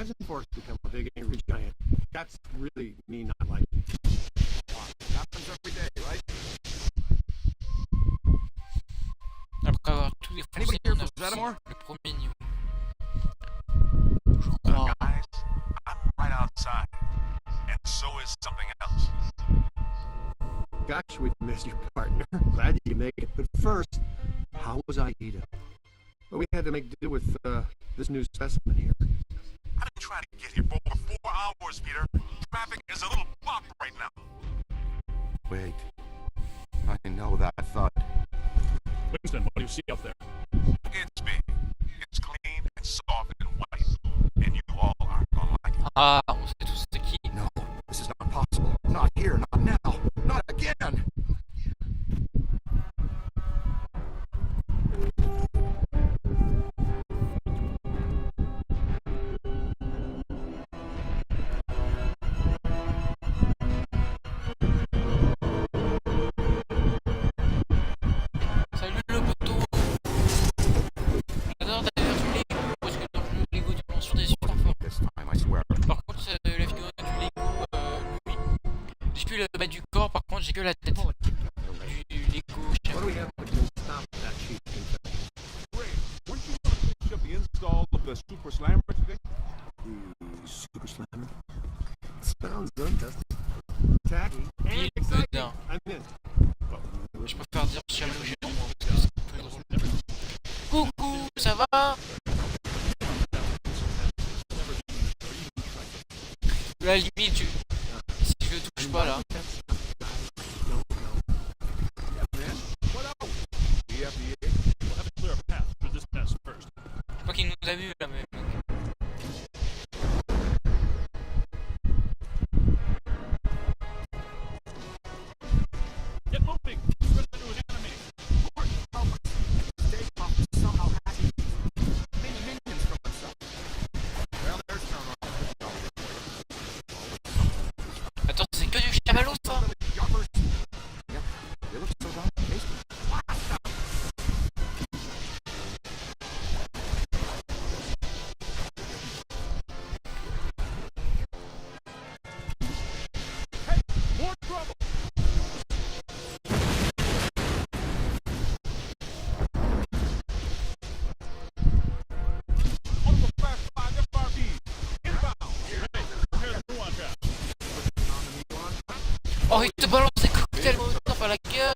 Imagine Forrest become a big angry giant. That's really me not liking. Happens every day, right? Après avoir tout Anybody défoncé, here on from a réussi Zetamore? le premier niveau. Je crois. Guys, I'm right outside. And so is something else. Gosh, we missed your partner. Glad you could make it. But first, how was Aida? Well, we had to make do with this new specimen here. I've been trying to get here for over 4 hours, Peter. Traffic is a little blocked right now. Wait. I know that thud. Winston, what do you see out there? It's me. It's clean and soft and white. And you all aren't gonna like it. Ah, on sait tous c'est qui. No, this is not possible. Not here, not now, not again. Salut le poteau. J'adore d'ailleurs du Lego, parce que dans le jeu Lego Dimension des super forts. This time, I swear. Par contre, la figurine du Lego, lui, j'ai plus le bas du corps, par contre j'ai que la tête. Du Lego What do we have that can stop that cheap infection? Ray, weren't you going to finish up the install of the Super Slammer today? The Super Slammer? Sounds untested. Tacky. Puis And le exciting. bedin. I'm in. Je préfère dire chameau géant, parce que c'est plus drôle. Coucou, ça va? La limite, si je le touche pas là. What else? The FDA? We'll have to clear a path through this mess first. Je crois qu'il nous a vus là même. Get moving! He's run into an enemy! Stay up somehow has many minions from himself. Well, there's no Attends, c'est que du chamallow ça? Yuppers. Yep, they look so darn tasty. More trouble! One of the fast 5 FRB. Inbound! Hey, prepare the new one trap. Oh, il te balance des cocktails molotov à la gueule!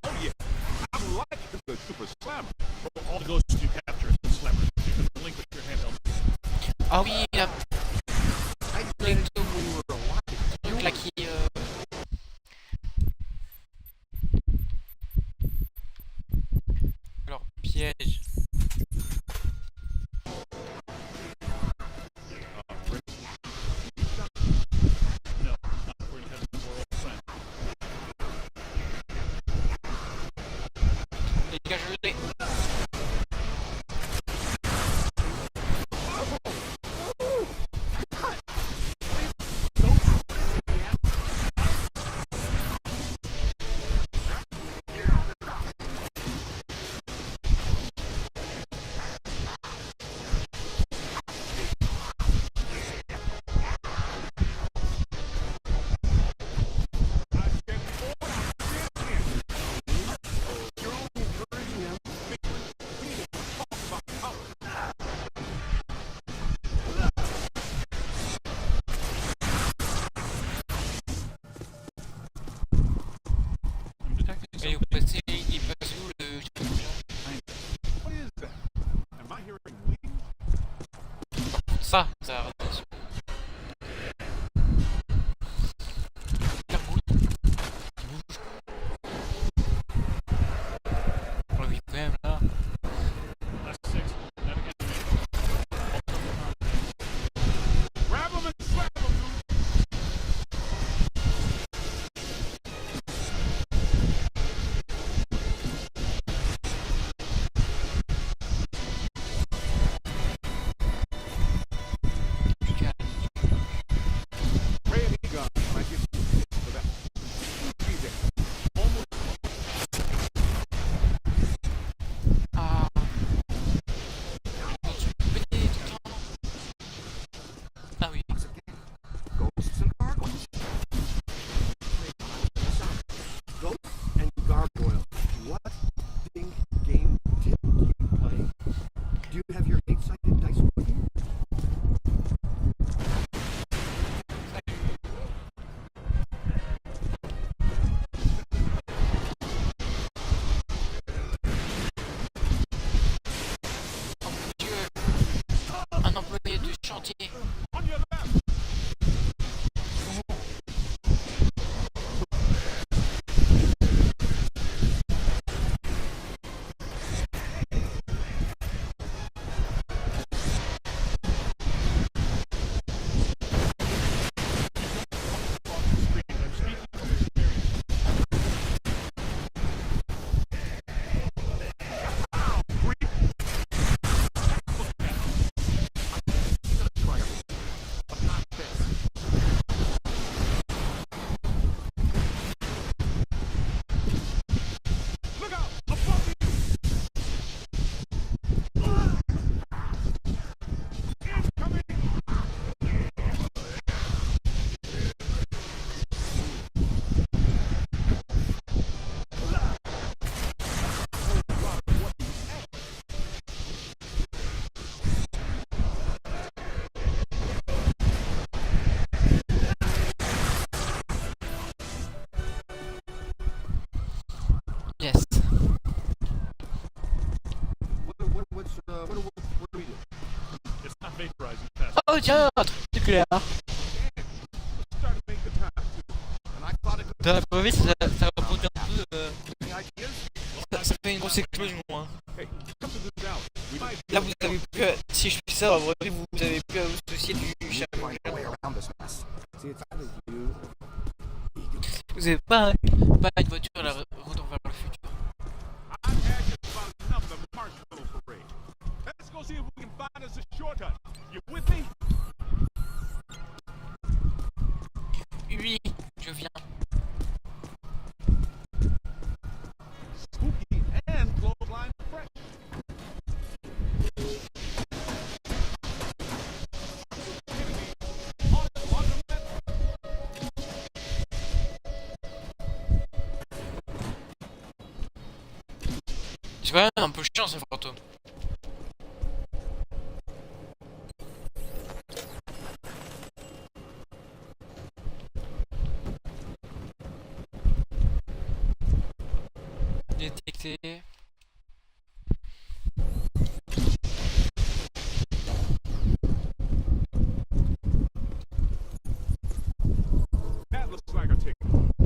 Oh yeah, I like the Super Slammer. For all the ghosts you capture in the slammer, you can relinquish your handheld. Ah oui, la Blinto. Donc là qui... Alors, piège. No, not before you have the moral sign. Dégage-les. I'm detecting Et something. vous passez, il passe où le chamallow géant? What is that? Am I hearing bleeding? Par contre ça attention. La boule. Qui bouge. Oh oui, quand même là. Last 6. Navigate to me. Grab him and slap him, dude! Oh tiens, un truc nucléaire. Started to make the time, too. And I thought it Dans la première, ça reproduit un peu. Any ideas? Ça fait une grosse explosion. Hein. Hey, come to this valley. We might Là, vous avez plus. Si je fais ça, en vrai, vous avez plus à vous soucier du chameau. find a way around this mess. See, it's either you. Vous avez pas une voiture à la retour vers le futur. I've had just about enough of the marshmallow parade. Let's go see if we can find us a shortcut. You with me? Oui, je viens. Spooky and clothesline fresh. C'est quand même un peu chiant ce fantôme. Détecté. That looks like a ticket.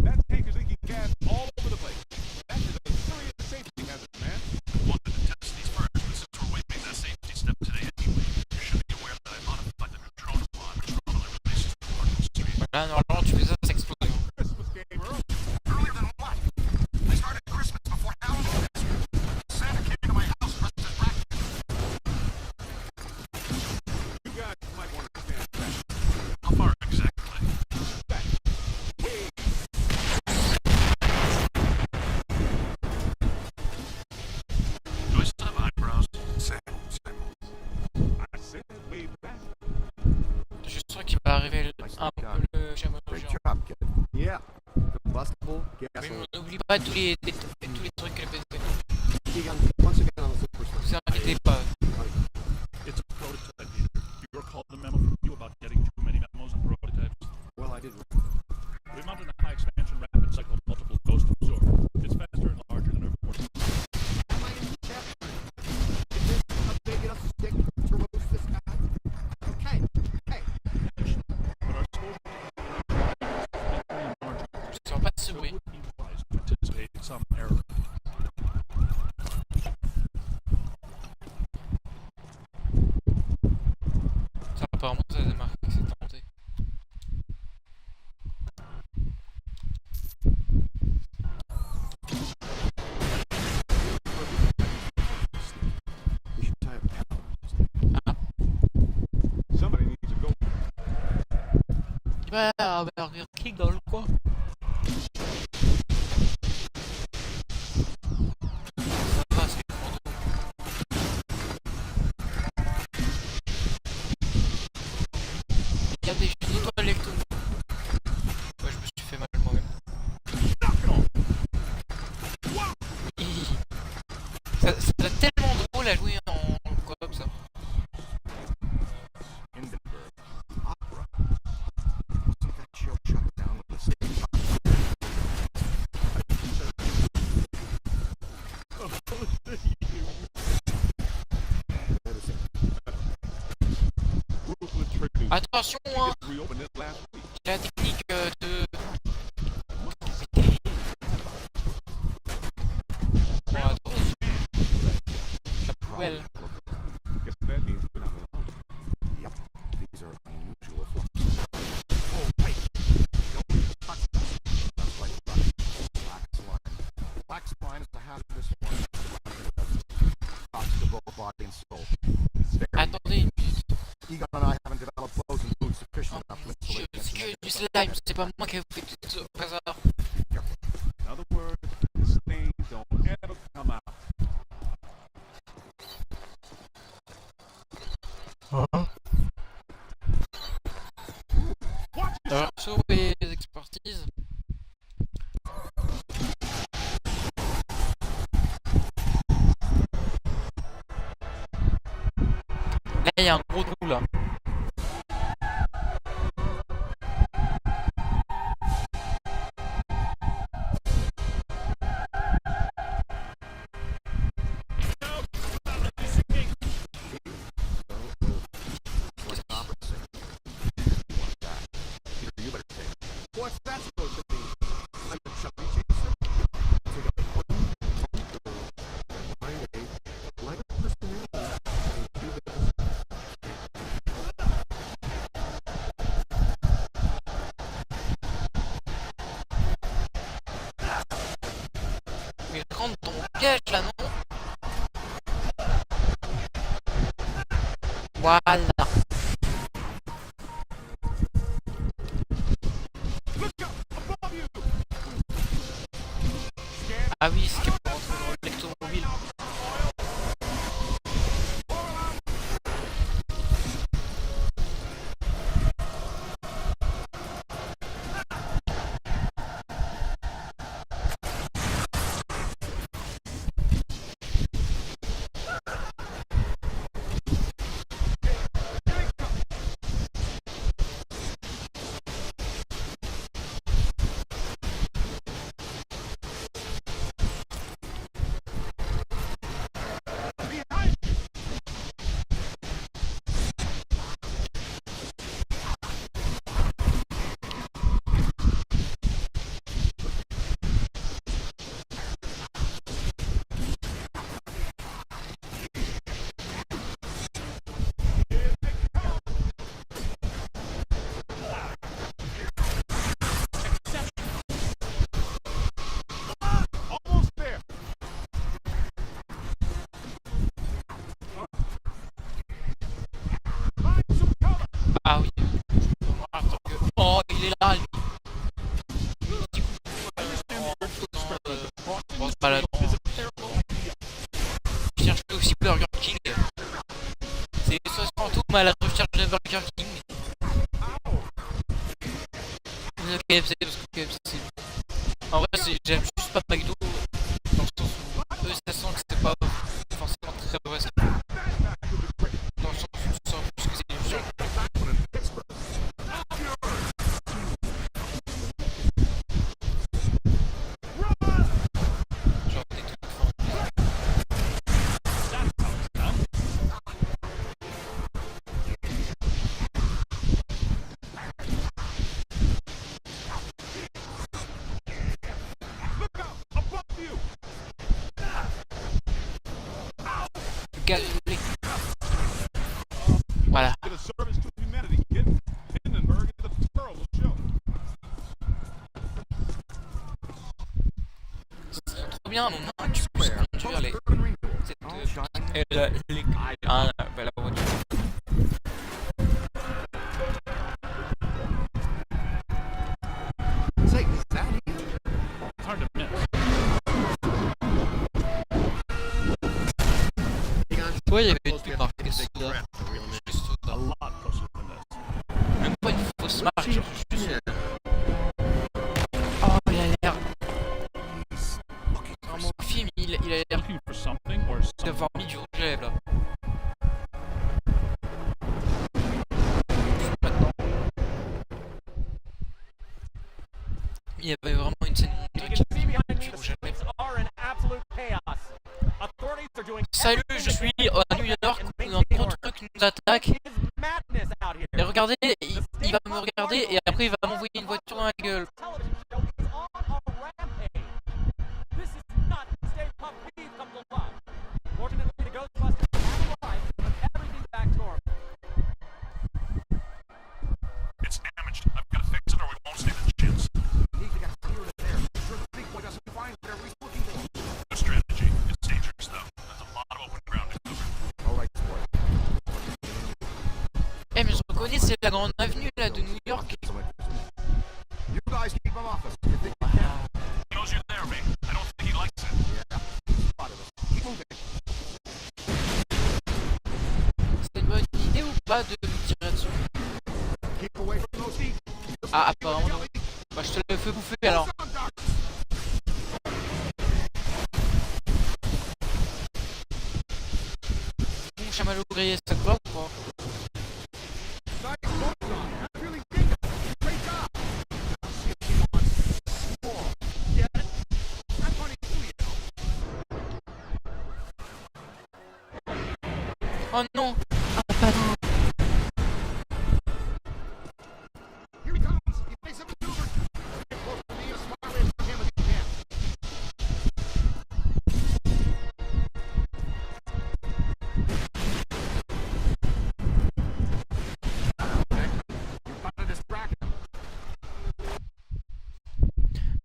That tank is leaking gas all over the place. That is a serious safety hazard, man. Wanted to test these first, but since we're waiving that safety step today anyway, you should be aware that I modified the neutron pod, which normally releases the Parkin stream. Voilà, normalement tu fais ça, ça explose. Christmas game early. Earlier than what? I started Christmas before Halloween. Santa came to my house dressed as Bracken. You guys might want to stand back. How far exactly? Back. Do I still have eyebrows? Same. I said way back. Je suis sûr qu'il va arriver un peu le chameau Great géant. job, kid. Yeah. Combustible Mais gasoline. n'oublie pas tous les trucs que le PC. Egon, once again on the superstar. Vous inquiétez pas. It's a prototype, Peter. Do you recall the memo from you about getting too many memos and prototypes? Well, I did. We mounted a high expansion rapid cycle multiple ghost absorber. It's faster and larger than our force. Am I in the chapter? Is this a big enough stick to roast this guy? Okay. Hey. But our exposure to larger, Je sens pas de ce so it bruit. would be wise to anticipate some error. Ça apparemment ça a marqué que c'est tenté. We should tie a paddle. Somebody needs to go. Bah, Burger King dans le coin. Ça passe les fantômes. Regardez, je nettoie l'électron. Ouais, je me suis fait mal moi-même. Ça a tellement drôle à jouer en coop ça. Hindenburg. Opera. Wasn't that show shut down with the same Ruthless trading. Attention, hein, reopened it last week. j'ai la technique de... Bon, attends. La poubelle. Guess that means we're not alone. Yep. These are unusual fluxes. Oh, wait. That's right. Black swine. Black swine is the hazardous one. Toxic to both body and soul. It's very Attendez une minute. Egon and I haven't developed clothes and boots sufficient Oh enough mon to dieu, insulate c'est against que du negative slime, c'est pas moi qui ai fait tout ça au hasard. In other words, this thing don't ever come out. Alors, sur les expertises. Là, il y a un gros trou là. rentre dans mon piège là, non? Voilà. Ah oui, c'est pour rentrer dans l'électromobile. Ah oui. Oh, il est là, lui. Du coup, on se balade. Je cherche aussi Burger King. C'est 60 à la recherche de Burger King. Le KFC, parce que KFC. En vrai, j'aime juste pas McDo. Dans le sens où eux, ça sent que c'est pas forcément très vrai. Dans le sens où tu sens plus que c'est du jeu. Genre des trucs forts. Galilée. Voilà. C'est trop bien, au moment où tu puisses conduire les... la voiture. Say, is that you? It's hard to miss. Ouais, il y avait une pub marquée Soda. Juste A Soda. lot closer than this. Même pas une fausse marque, genre juste... Oh, il a l'air... Dans mon film, il a l'air Looking for something or d'avoir someone. mis du rouge à lèvres là. Maintenant. Il y avait vraiment une scène You qui can see behind me du the rouge à lèvres. streets are in absolute chaos. Authorities are doing Salut, je suis à New York, un gros truc nous attaque. It is madness out here. Et regardez, il va me regarder et après il va m'envoyer une voiture dans la gueule. Television show is on a rampage. This is not the Stay Puft we've come to love. Fortunately, the Ghostbusters have arrived and put everything back to normal. It's damaged. I've got to fix it or we won't stand a chance. We need to get clear to there. Sure the big boy doesn't find whatever he's looking for. Good strategy. It's dangerous though. There's a lot of open ground to cover. All right, sport. Eh mais je reconnais, c'est la grande avenue là de New York. You guys keep him off us. You think you can? He knows you're there, mate. I don't think he likes it. Yeah. Spotted us. Keep moving. C'est une bonne idée ou pas de me tirer dessus? Keep away from those feet. Ah apparemment non. Bah je te le fais bouffer alors. Mon chamallow grillé, ça te va ou quoi? Nice work, Don. That's really big. Great job. Now see if he wants more. Get it? That's funny too, you know. Oh non. Ah pas non. Here he comes. He makes a maneuver. Get close to me as far away from him as you can. Okay. You've got to distract him.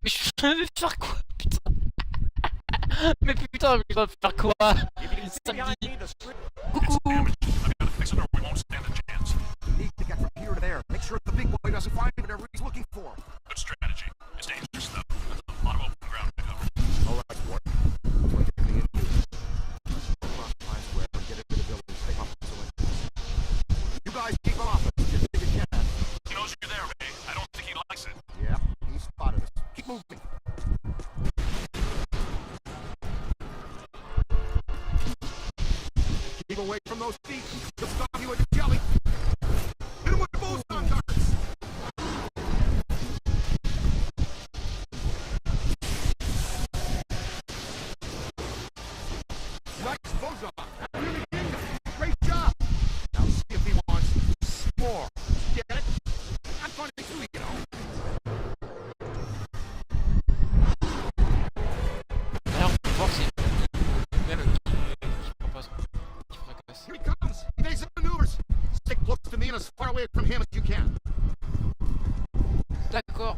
Mais je vais faire quoi, putain? Mais putain, mais il va faire quoi? If you can see behind me, the street. Coucou. Damaged. I've got to fix it or we won't stand a chance. We need to get from here to there. Make sure the big boy doesn't find whatever he's looking for. Good strategy. It's dangerous though. There's a lot of open ground to cover. All right, boy. That's what you're getting into. Cross Times Square and get into the building. Stay off the windows. You guys keep off it. Just think you can. He knows you're there, Ray. I don't think he likes it. Yeah, he spotted us. Keep moving. Keep away from those feet. He'll stop you with a jelly. Hit him with the boson darts. Nice boson. That really did it. Great job. Now see if he wants more. Get it? I'm funny too, you know. Alors, on va voir si même qui propose, qui fracasse. Here he comes. Evasive maneuvers. Stick close to me and as far away from him as you can. D'accord.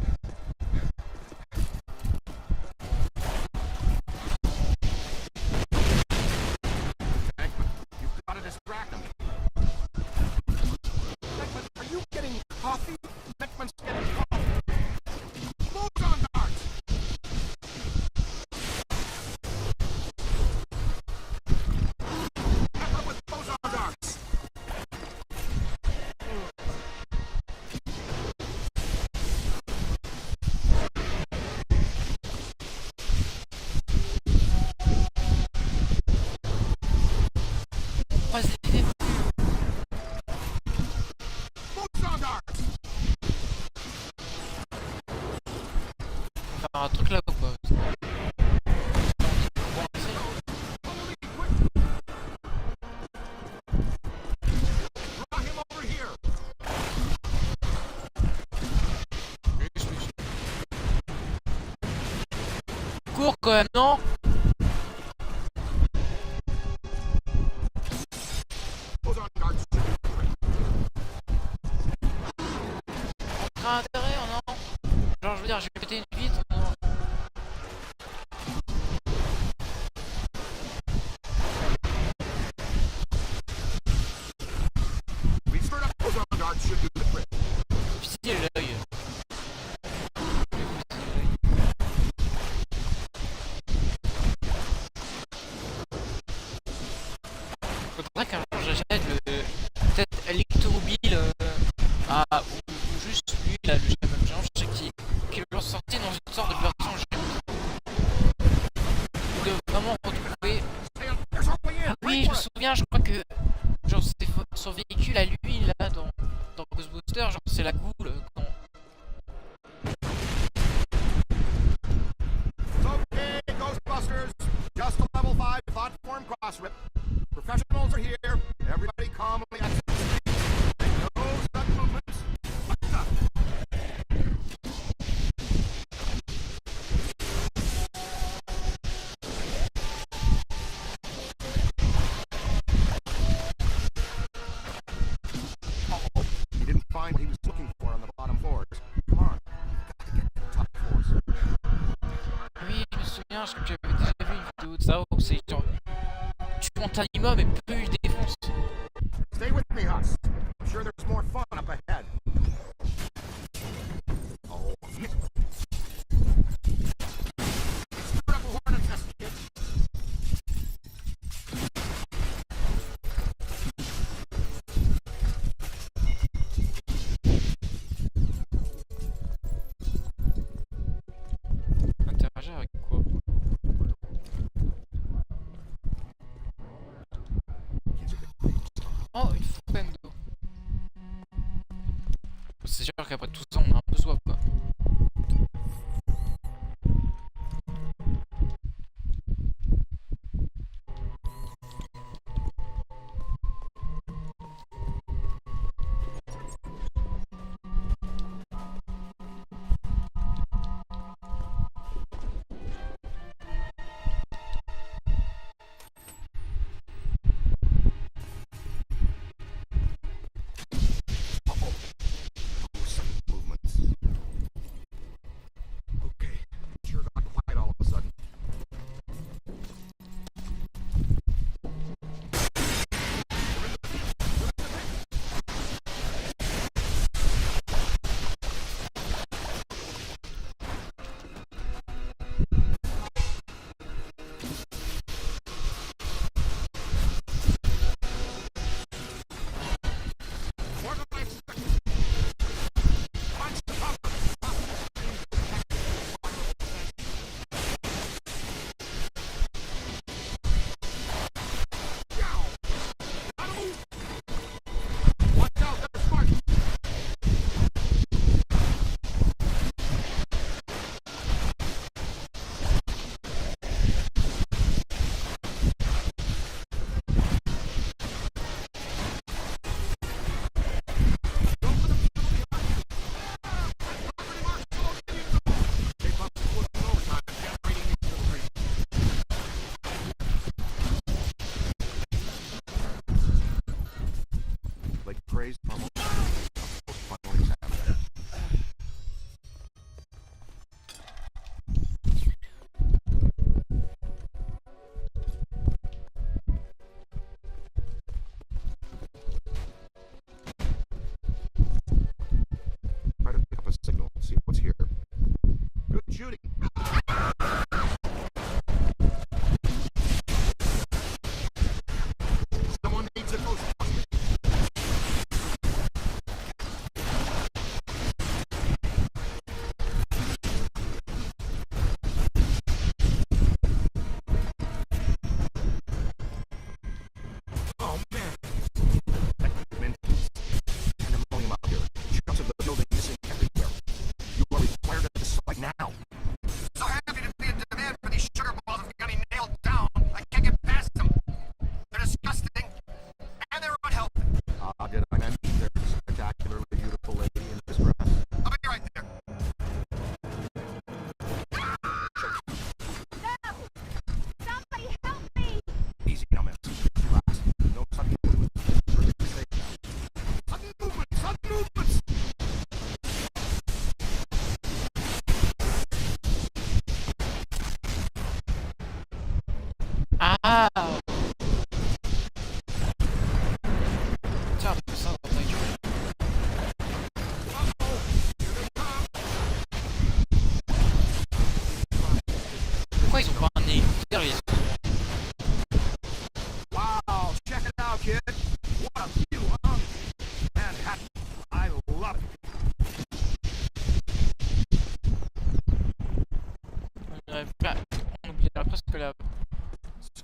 Beckman, you've got to distract him. Beckman, are you getting coffee? Beckman's getting coffee. Boson darts. Pepper with boson darts. Vas-y. Boson darts. Faire un truc là ou quoi? Follow me, quick. Draw him over here. Cours quand même, non? Boson darts. On a intérêt, non? Genre, je veux dire, j'ai pété une vitre, non? We stirred up boson darts should do the trick. Fusiller l'œil. Faudrait qu'un jour j'achète le peut-être électromobile ou juste lui là, le Shaman Change, c'est qui l'ont sorti dans une sorte de version de vraiment retrouver. Hey, there's our way in. Ah oui, je me souviens, je crois que genre c'était son véhicule à lui là dans Ghostbusters, genre c'est la cool quand It's okay, Ghostbusters. Just a level 5 platform cross rip. Professionals are here. Everybody calmly exit. No sudden movements. What's up? He didn't find what he was looking for on the bottom floors. Come on. Gotta get to the top floors. oui, je me souviens, je crois que j'avais déjà vu une vidéo de ça où c'est genre tu montes un immeuble et peu il défonce. Stay with me, Huss. I'm sure there's more fun up ahead. Oh, Stir up a hornet's nest, kid. Interagir avec quoi?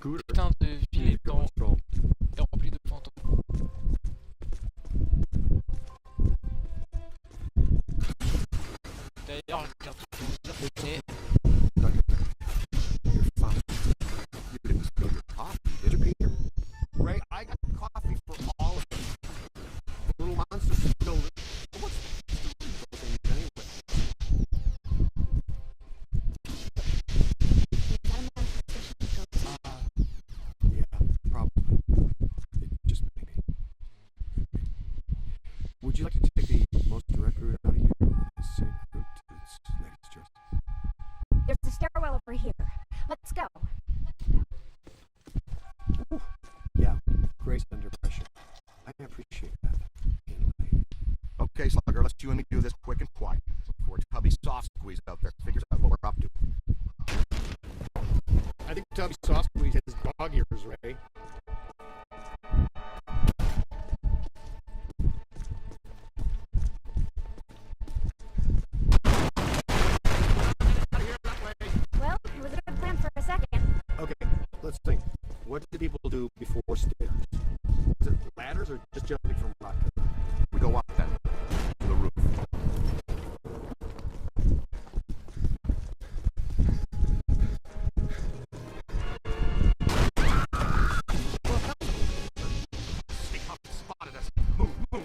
scooter. putain de ville Need est, to go stroll. est remplie de fantômes. D'ailleurs, je regarde tout. Et You're fine. You didn't spill your coffee, did you, Peter? Ray, I got coffee for all of you. Little monster spilled it. What's the thing anyway? Yeah, probably. Just maybe. Would you like to take the most direct route out of here? The same route to its latest justice? There's a stairwell over here. Let's go. Ooh, yeah, Grace under pressure. I appreciate that. Being late. Okay, Slugger, let's you and me do this quick and quiet before Tubby Soft Squeeze out there figures out what we're up to. I think Tubby Soft Squeeze has dog ears, Ray. Well, it was a good plan for a second. Okay, let's think. What do people do before stairs? Is it ladders or just jumping from rock to rock? We go up then, to the roof. See how they spotted us. Move, move.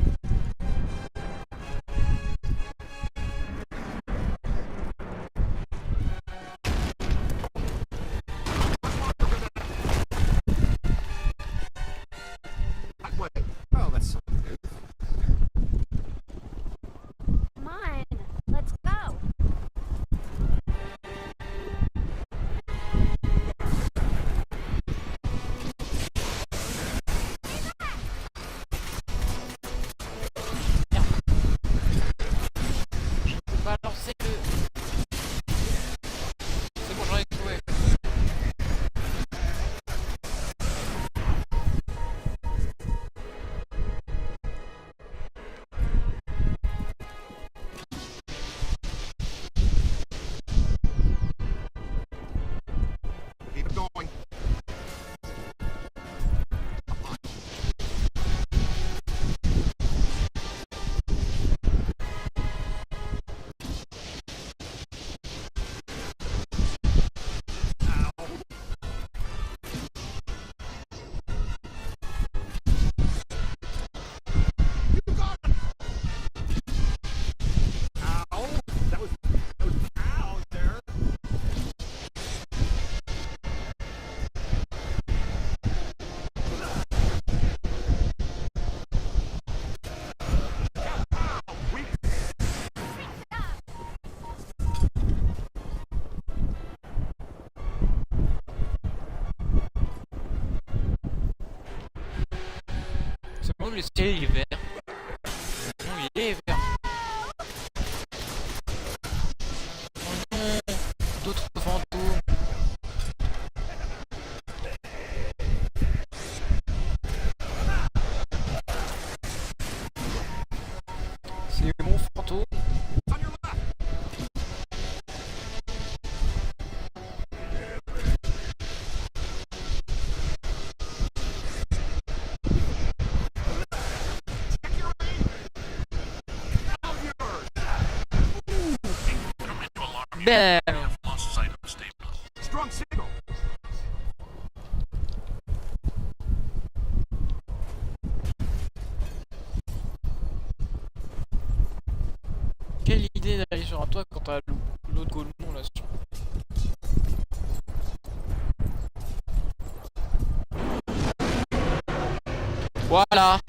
That way. Oh, that's something new. Come on, let's go. je peux pas lancer le. C'est bon, j'en ai trouvé. Keep it going. You got it. Ow! That was ow there. C'est bon, le ciel il est vert. Non, il est vert. Oh non, d'autres fantômes. C'est mon fantôme. On your left. Check your aim. Now yours. Incremental alarm. Ben. Have lost sight of the stable. Strong signal. Quelle idée d'aller sur un toit quand t'as l'autre golemon là sur. Voilà.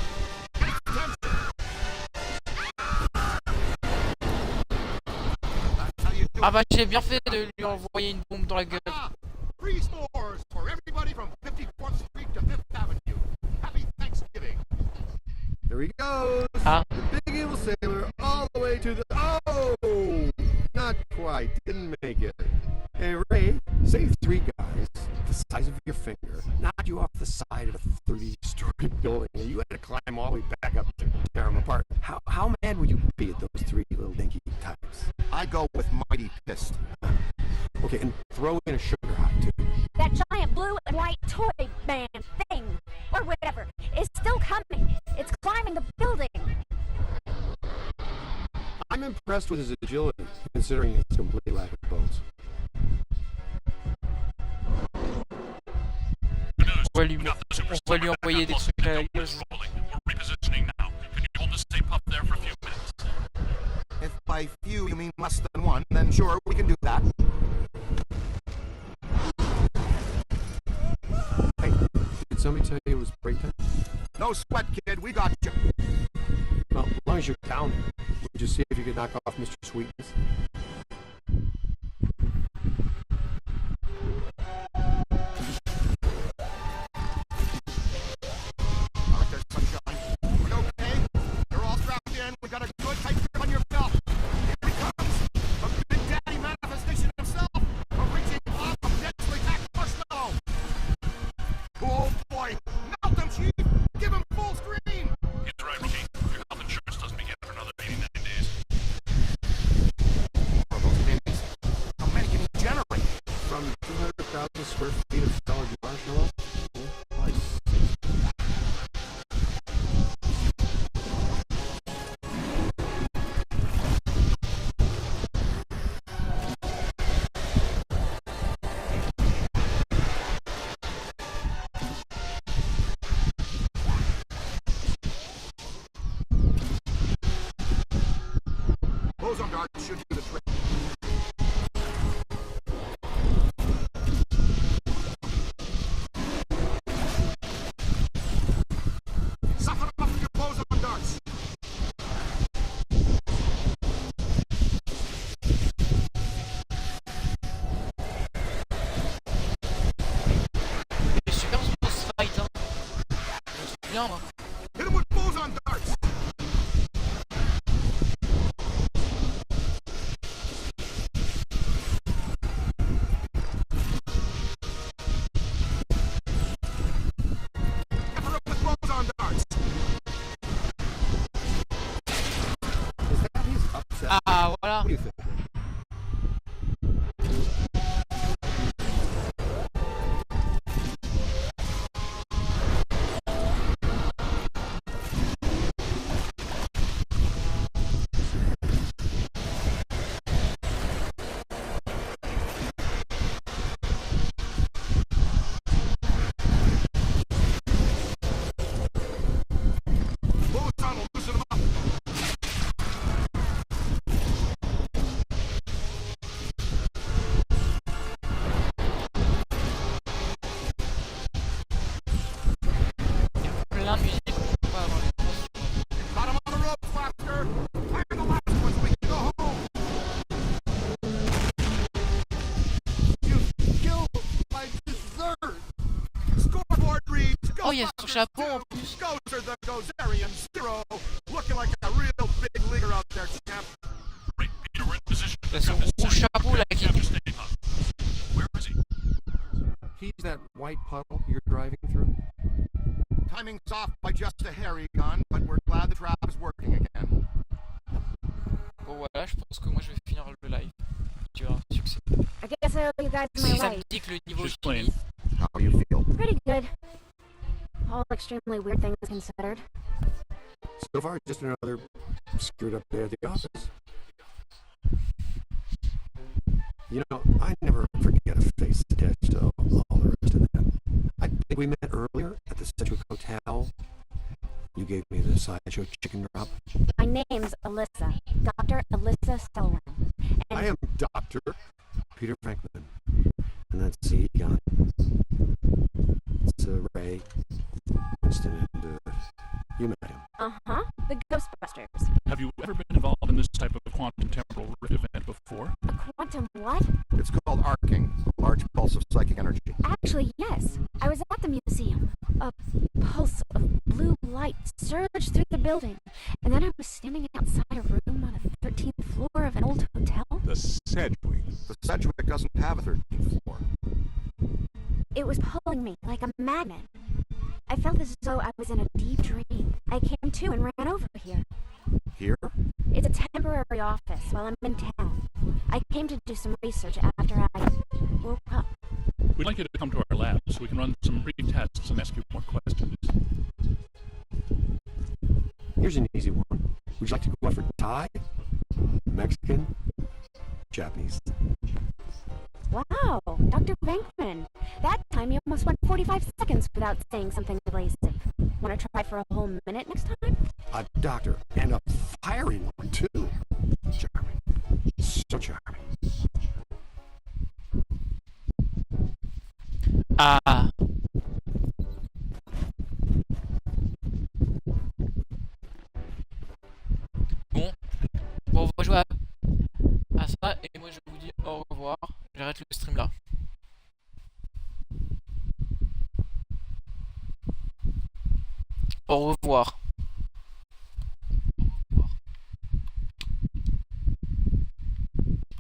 That's how you do Ah it. bah j'ai bien fait de lui envoyer une bombe dans la gueule. Ah, 3 s'mores for everybody from 54th Street to 5th Avenue. Happy Thanksgiving. There he goes. Ah. The big evil sailor all the way to the... Oh! Not quite. Didn't make it. Hey, Ray, say 3 guys the size of your finger knocked you off the side of a 30-story building and you had to climb all the way back up to tear them apart. How mad would you be at those 3 little dinky types? I go with mighty pissed. Okay, and throw in a sugar high, too. That giant blue and white toy man thing, or whatever, is still coming. It's climbing the building. I'm impressed with his agility, considering his complete lack of bones. On va lui envoyer des trucs à la gueule. We're repositioning now. Can you hold the safe up there for a few minutes? If by few you mean less than one, then sure, we can do that. Hey, did somebody tell you it was break time? No sweat, kid. We got you. Well, as long as you're down, would you see if you could knock off Mr. Sweetness? Alright, there's sunshine. Are you okay? You're all strapped in. We got a good tight grip on your belt. Here he comes. A big daddy manifestation himself. A reaching off of densely packed marshmallow. Oh boy. Melt him, Chief. Give him full screen. He's right, Ricky. Your health insurance doesn't begin for another 89 days. Are those minis? How many can he generate? From 200,000 square feet of solid marshmallow? Nice. Boson darts should do the trick. Soften up with your boson darts. C'est super ce boss fight, hein. Je me souviens, moi. Hit him with boson darts. Cover up with boson darts. Is that his upset? Ah, voilà. What do you think? Boson will loosen him up. Plein de musique. On va avoir les grosses. Got him on the ropes, Foster. Fire the last one so we can go home. You killed my dessert. Scoreboard reads. Go Oh, il y a son Foster, chapeau en two. plus. Go to the Gozerian 0. Looking like a real big leaguer out there, champ. Great, Peter, we're in position. Il a son gros chapeau là qui Capture Stay Puft. Where is he? He's that white puddle you're driving through? Timing's off by just a hair, Egon, but we're glad the trap is working again. Bon voilà, je pense que moi je vais finir le live. Tu vois, succès. I guess I owe you guys my Si ça me life. dit que le niveau She's je playing. finis. How do you feel? Pretty good. All extremely weird things considered. So far, just another screwed up day at the office. You know, I never forget a face attached to all the rest of that. I think we met earlier at the Sedgwick Hotel. You gave me the sideshow chicken drop. My name's Alyssa. Dr. Alyssa Selwyn. I am Dr. Peter Franklin. And that's Egon. It's Ray, Winston, and you met him. Uh-huh. The Ghostbusters. Have you ever been involved in this type of quantum temporal rift event before? A quantum what? It's called arcing, a large pulse of psychic energy. Actually, yes. I was at the museum. A pulse of blue light surged through the building. And then I was standing outside a room on the 13th floor of an old hotel. The Sedgwick. The Sedgwick doesn't have a 13th floor. It was pulling me like a magnet. I felt as though I was in a deep dream. I came to and ran over here. Here? It's a temporary office while I'm in town. I came to do some research after I woke up. We'd like you to come to our lab so we can run some brief tests and ask you more questions. Here's an easy one. Would you like to go out for Thai? Mexican? Japanese? Wow, Dr. Venkman. That time you almost went 45 seconds without saying something abrasive. Want to try for a whole minute next time? A doctor, and a fiery one, too. Charming. So charming. Ah. Bon, on va jouer à ça et moi je vous dis au revoir. J'arrête le stream là. Au revoir.